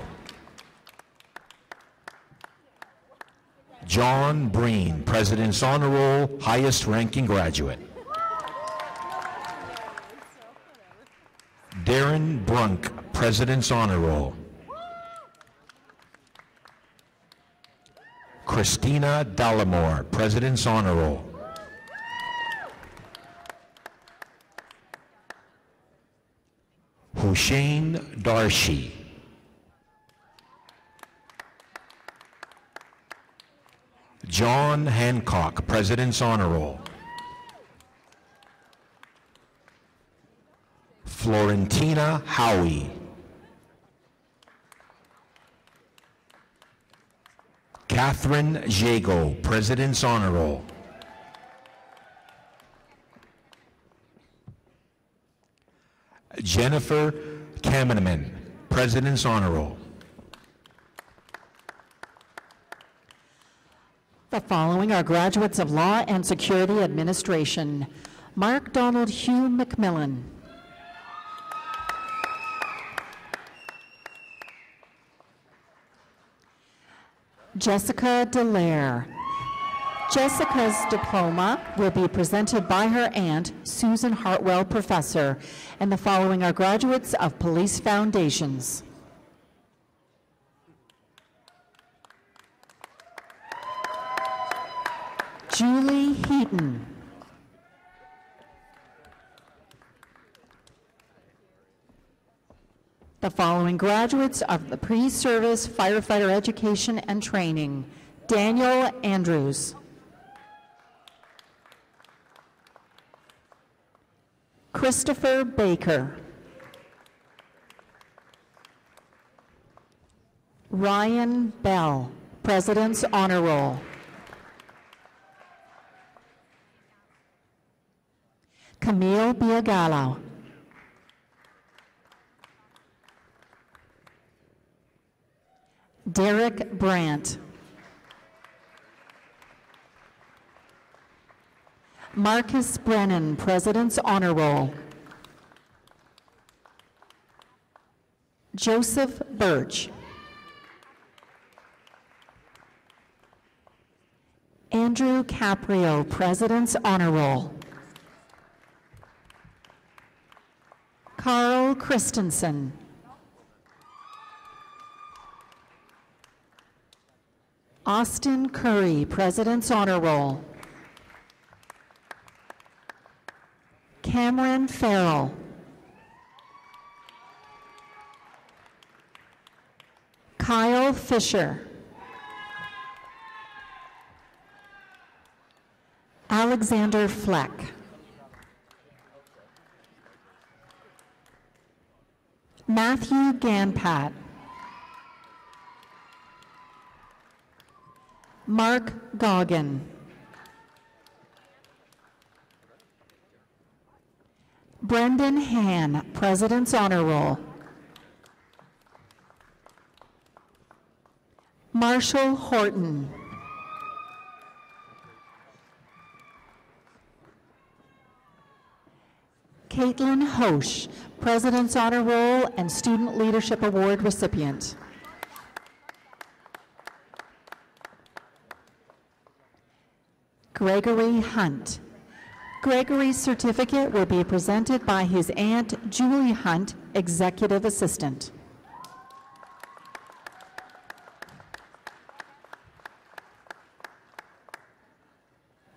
S9: John Breen, President's Honor Roll, highest ranking graduate. Darren Brunk, President's Honor Roll. Christina Dallimore, President's Honor Roll. Hussein Darshi. John Hancock, President's Honor Roll. Florentina Howie. Catherine Jago, President's Honor Roll. Jennifer Kameneman, President's Honor Roll.
S8: The following are graduates of Law and Security Administration. Mark Donald Hugh McMillan. Jessica Dallaire. Jessica's diploma will be presented by her aunt, Susan Hartwell, Professor, and the following are graduates of Police Foundations. Julie Heaton. The following graduates of the Pre-Service Firefighter Education and Training, Daniel Andrews. Christopher Baker. Ryan Bell, President's Honor Roll. Camille Biagallo. Derek Brandt. Marcus Brennan, President's Honor Roll. Joseph Birch. Andrew Caprio, President's Honor Roll. Carl Christensen. Austin Curry, President's Honor Roll. Cameron Farrell. Kyle Fisher. Alexander Fleck. Matthew Ganpat. Mark Goggin. Brendan Han, President's Honor Roll. Marshall Horton. Caitlin Hosch, President's Honor Roll and Student Leadership Award recipient. Gregory Hunt. Gregory's certificate will be presented by his aunt, Julie Hunt, Executive Assistant.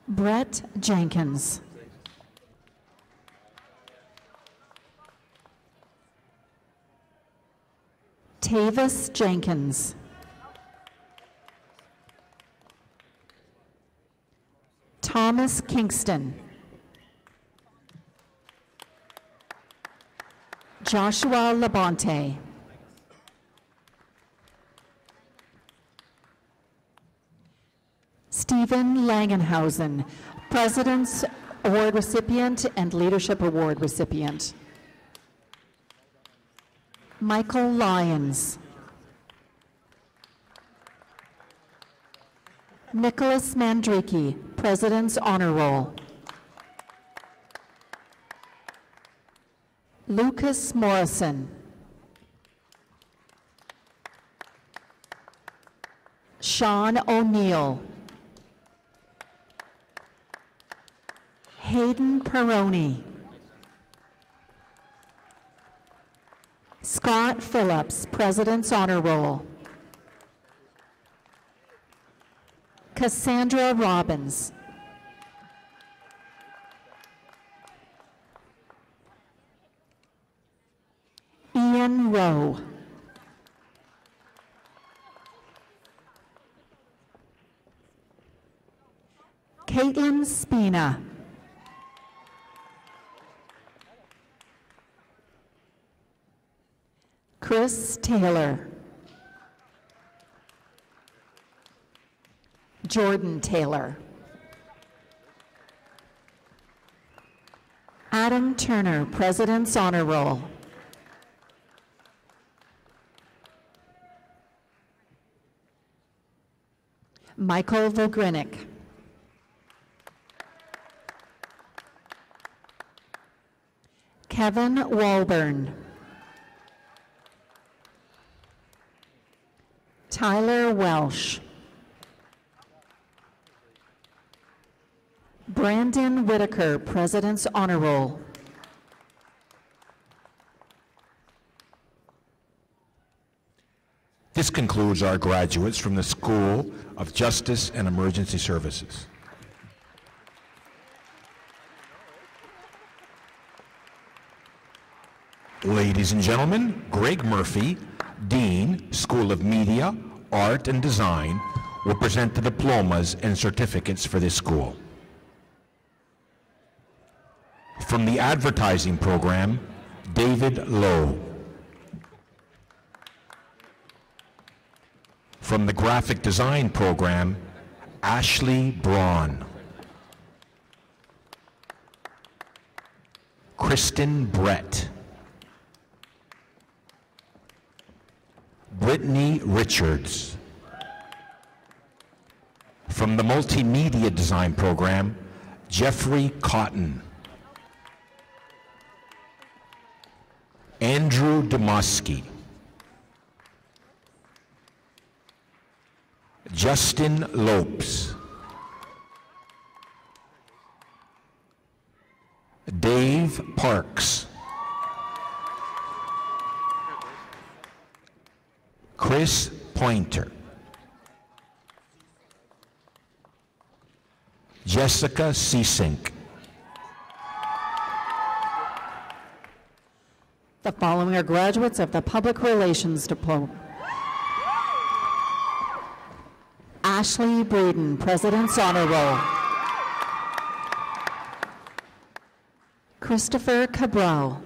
S8: Brett Jenkins. Tavis Jenkins. Thomas Kingston. Joshua Labonte. Stephen Langenhausen, President's Award recipient and Leadership Award recipient. Michael Lyons. Nicholas Mandriki, President's Honor Roll. Lucas Morrison. Sean O'Neill. Hayden Peroni. Scott Phillips, President's Honor Roll. Cassandra Robbins. Ian Rowe. Caitlin Spina. Chris Taylor. Jordan Taylor. Adam Turner, President's Honor Roll. Michael Vogrinick. Kevin Walburn. Tyler Welsh. Brandon Whitaker, President's Honor Roll.
S9: This concludes our graduates from the School of Justice and Emergency Services. Ladies and gentlemen, Greg Murphy, Dean, School of Media, Art and Design, will present the diplomas and certificates for this school. From the advertising program, David Lowe. From the graphic design program, Ashley Braun. Kristen Brett. Brittany Richards. From the multimedia design program, Jeffrey Cotton. Andrew Demusky. Justin Lopes. Dave Parks. Chris Pointer. Jessica Seasink.
S8: The following are graduates of the Public Relations Diploma. Ashley Braden, President's Honor Roll. Christopher Cabral.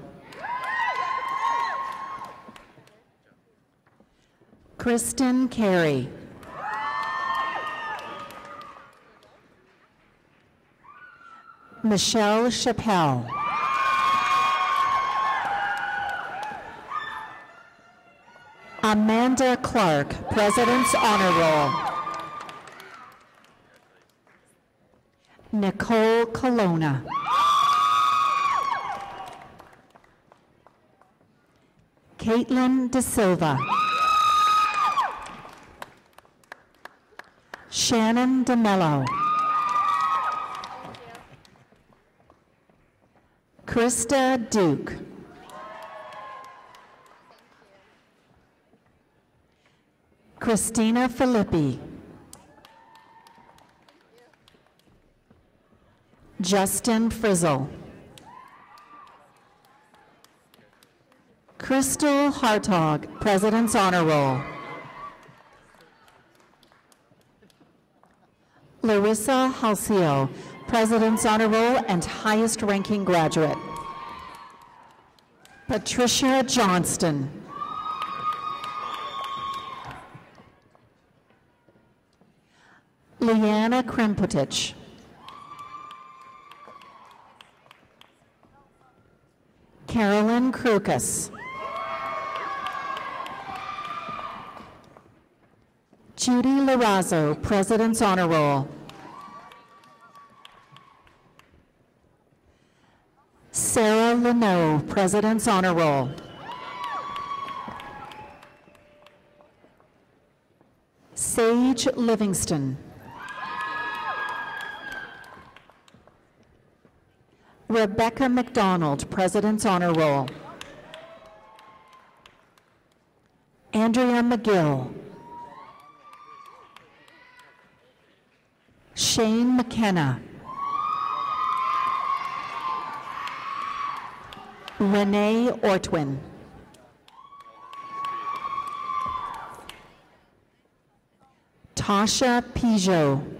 S8: Kristen Carey. Michelle Chappelle. Amanda Clark, President's Honor Roll. Nicole Colonna. Caitlin De Silva. Shannon DeMello. Krista Duke. Christina Filippi. Justin Frizzle. Crystal Hartog, President's Honor Roll. Larissa Halcyo, President's Honor Roll and highest ranking graduate. Patricia Johnston. Leanna Krimputich. Carolyn Krukas. Judy Larazzo, President's Honor Roll. Sarah Leno, President's Honor Roll. Sage Livingston. Rebecca McDonald, President's Honor Roll. Andrea McGill. Shane McKenna. Renee Ortwin. Tasha Pigeot.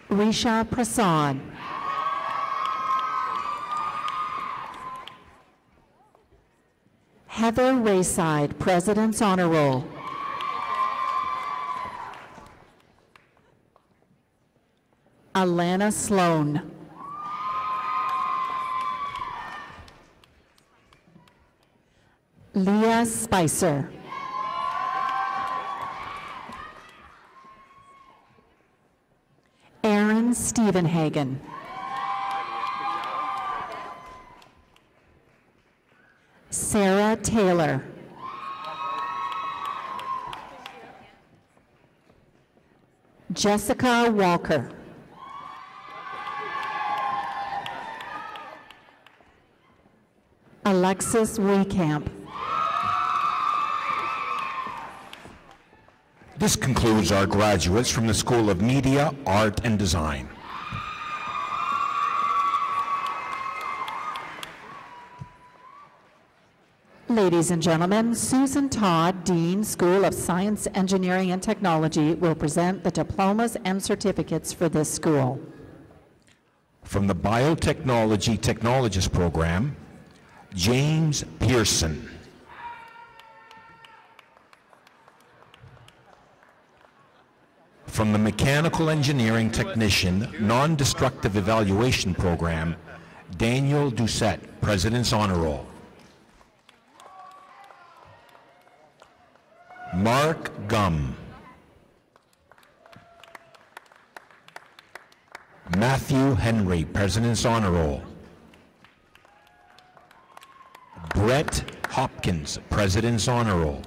S8: Risha Prasad. Heather Rayside, President's Honor Roll. Alana Sloan. Leah Spicer. Aaron Stevenhagen. Sarah Taylor. Jessica Walker. Alexis Weekamp.
S9: This concludes our graduates from the School of Media, Art, and Design.
S8: Ladies and gentlemen, Susan Todd, Dean, School of Science, Engineering, and Technology, will present the diplomas and certificates for this school.
S9: From the Biotechnology Technologist Program, James Pearson. From the Mechanical Engineering Technician Non-Destructive Evaluation Program, Daniel Doucette, President's Honor Roll. Mark Gum. Matthew Henry, President's Honor Roll. Brett Hopkins, President's Honor Roll.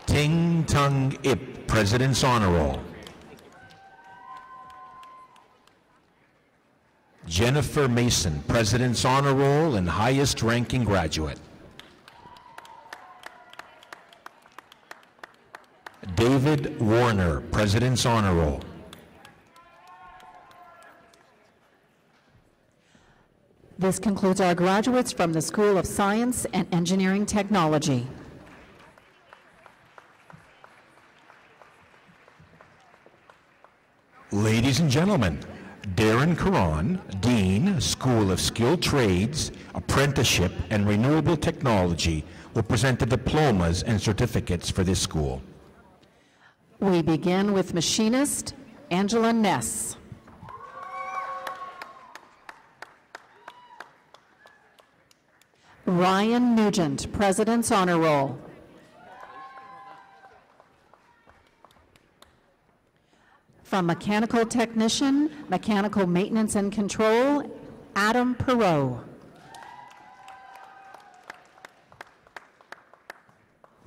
S9: Ting Tung Ip, President's Honor Roll. Jennifer Mason, President's Honor Roll and highest ranking graduate. David Warner, President's Honor Roll.
S8: This concludes our graduates from the School of Science and Engineering Technology.
S9: Ladies and gentlemen, Darren Caron, Dean, School of Skilled Trades, Apprenticeship, and Renewable Technology, will present the diplomas and certificates for this school.
S8: We begin with Machinist Angela Ness. Ryan Nugent, President's Honor Roll. From Mechanical Technician, Mechanical Maintenance and Control, Adam Perot.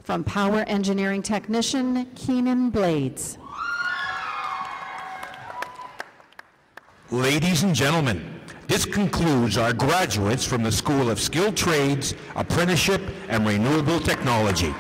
S8: From Power Engineering Technician, Keenan Blades.
S9: Ladies and gentlemen, this concludes our graduates from the School of Skilled Trades, Apprenticeship, and Renewable Technology.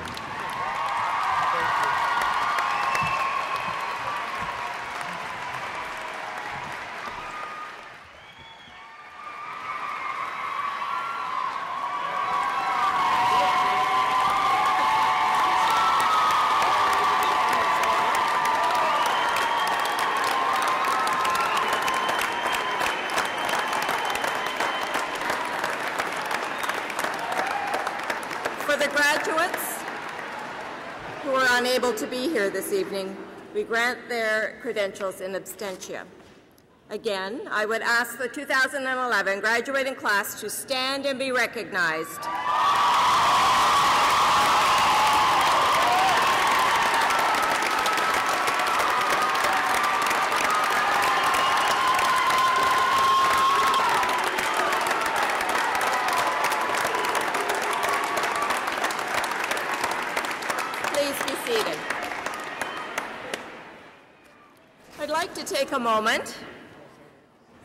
S7: Unable to be here this evening, we grant their credentials in absentia. Again, I would ask the 2011 graduating class to stand and be recognized. Take a moment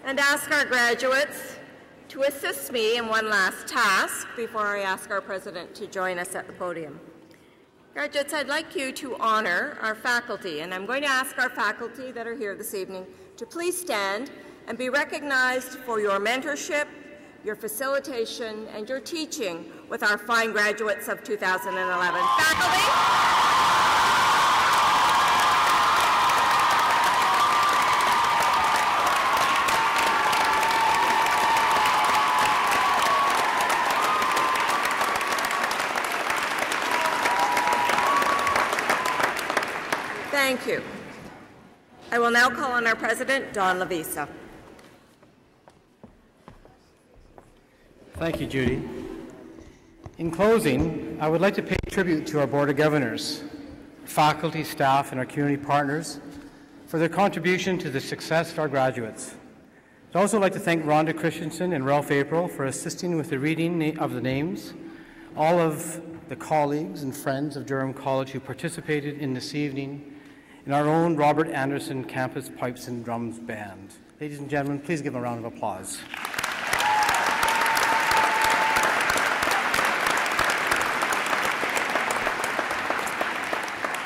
S7: and ask our graduates to assist me in one last task before I ask our president to join us at the podium. Graduates, I'd like you to honor our faculty, and I'm going to ask our faculty that are here this evening to please stand and be recognized for your mentorship, your facilitation, and your teaching with our fine graduates of 2011. Faculty. Thank you. I will now call on our president, Don Lavisa.
S2: Thank you, Judy. In closing, I would like to pay tribute to our Board of Governors, faculty, staff, and our community partners for their contribution to the success of our graduates. I'd also like to thank Rhonda Christensen and Ralph April for assisting with the reading of the names, all of the colleagues and friends of Durham College who participated in this evening, and our own Robert Anderson Campus Pipes and Drums Band. Ladies and gentlemen, please give them a round of applause.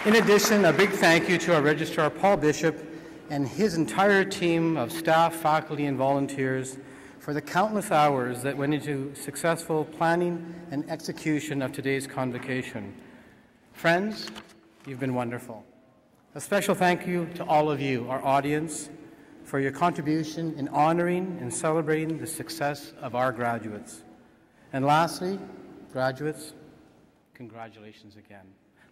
S2: In addition, a big thank you to our Registrar Paul Bishop and his entire team of staff, faculty, and volunteers for the countless hours that went into successful planning and execution of today's convocation. Friends, you've been wonderful. A special thank you to all of you, our audience, for your contribution in honoring and celebrating the success of our graduates. And lastly, graduates, congratulations again.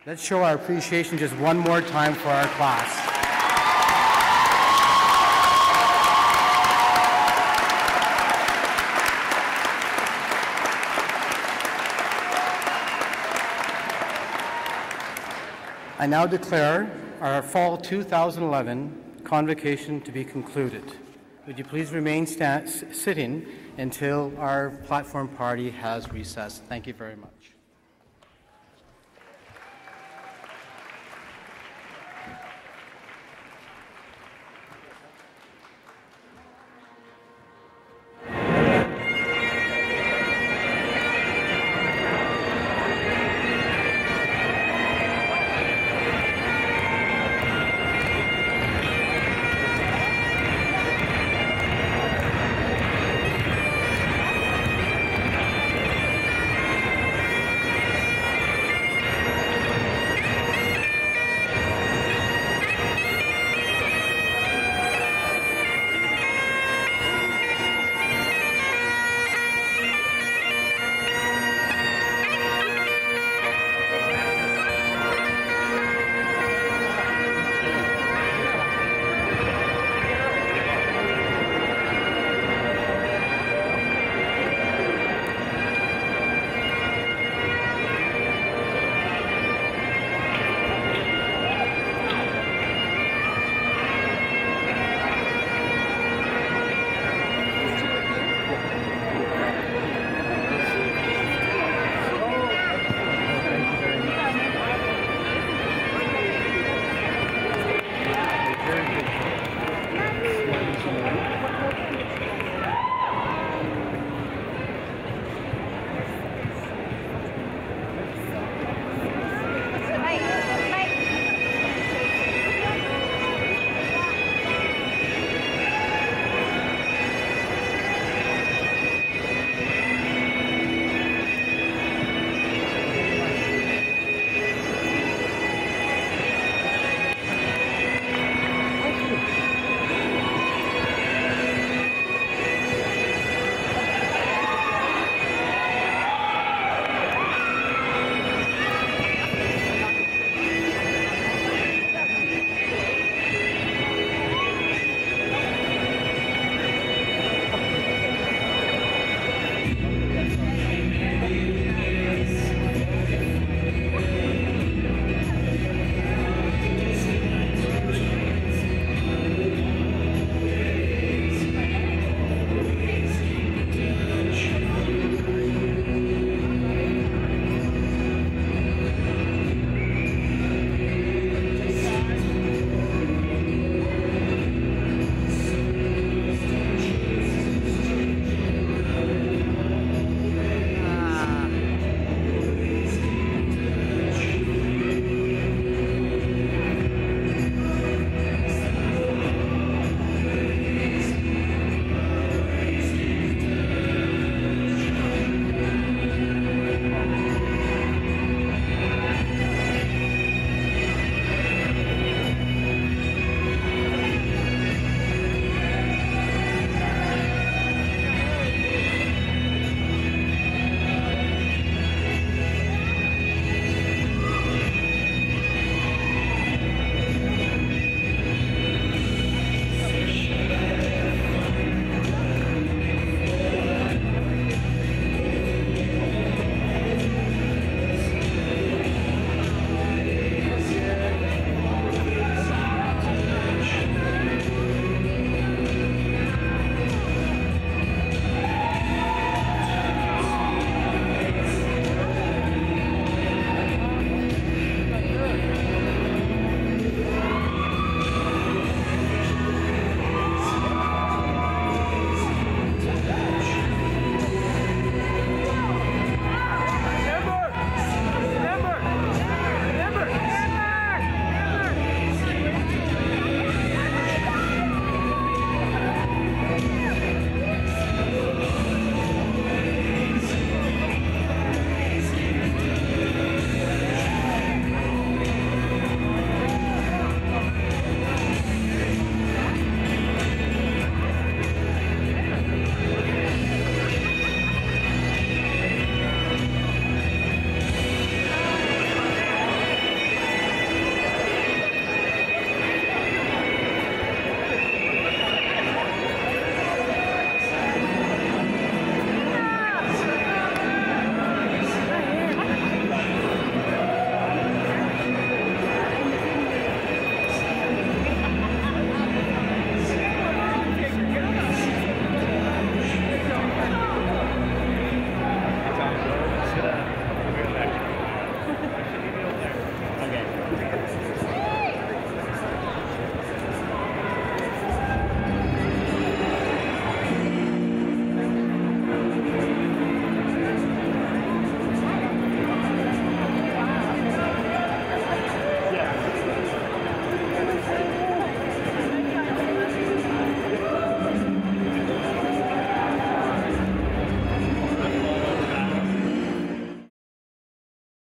S2: Let's show our appreciation just one more time for our class. I now declare our fall 2011 convocation to be concluded. Would you please remain sitting until our platform party has recessed? Thank you very much.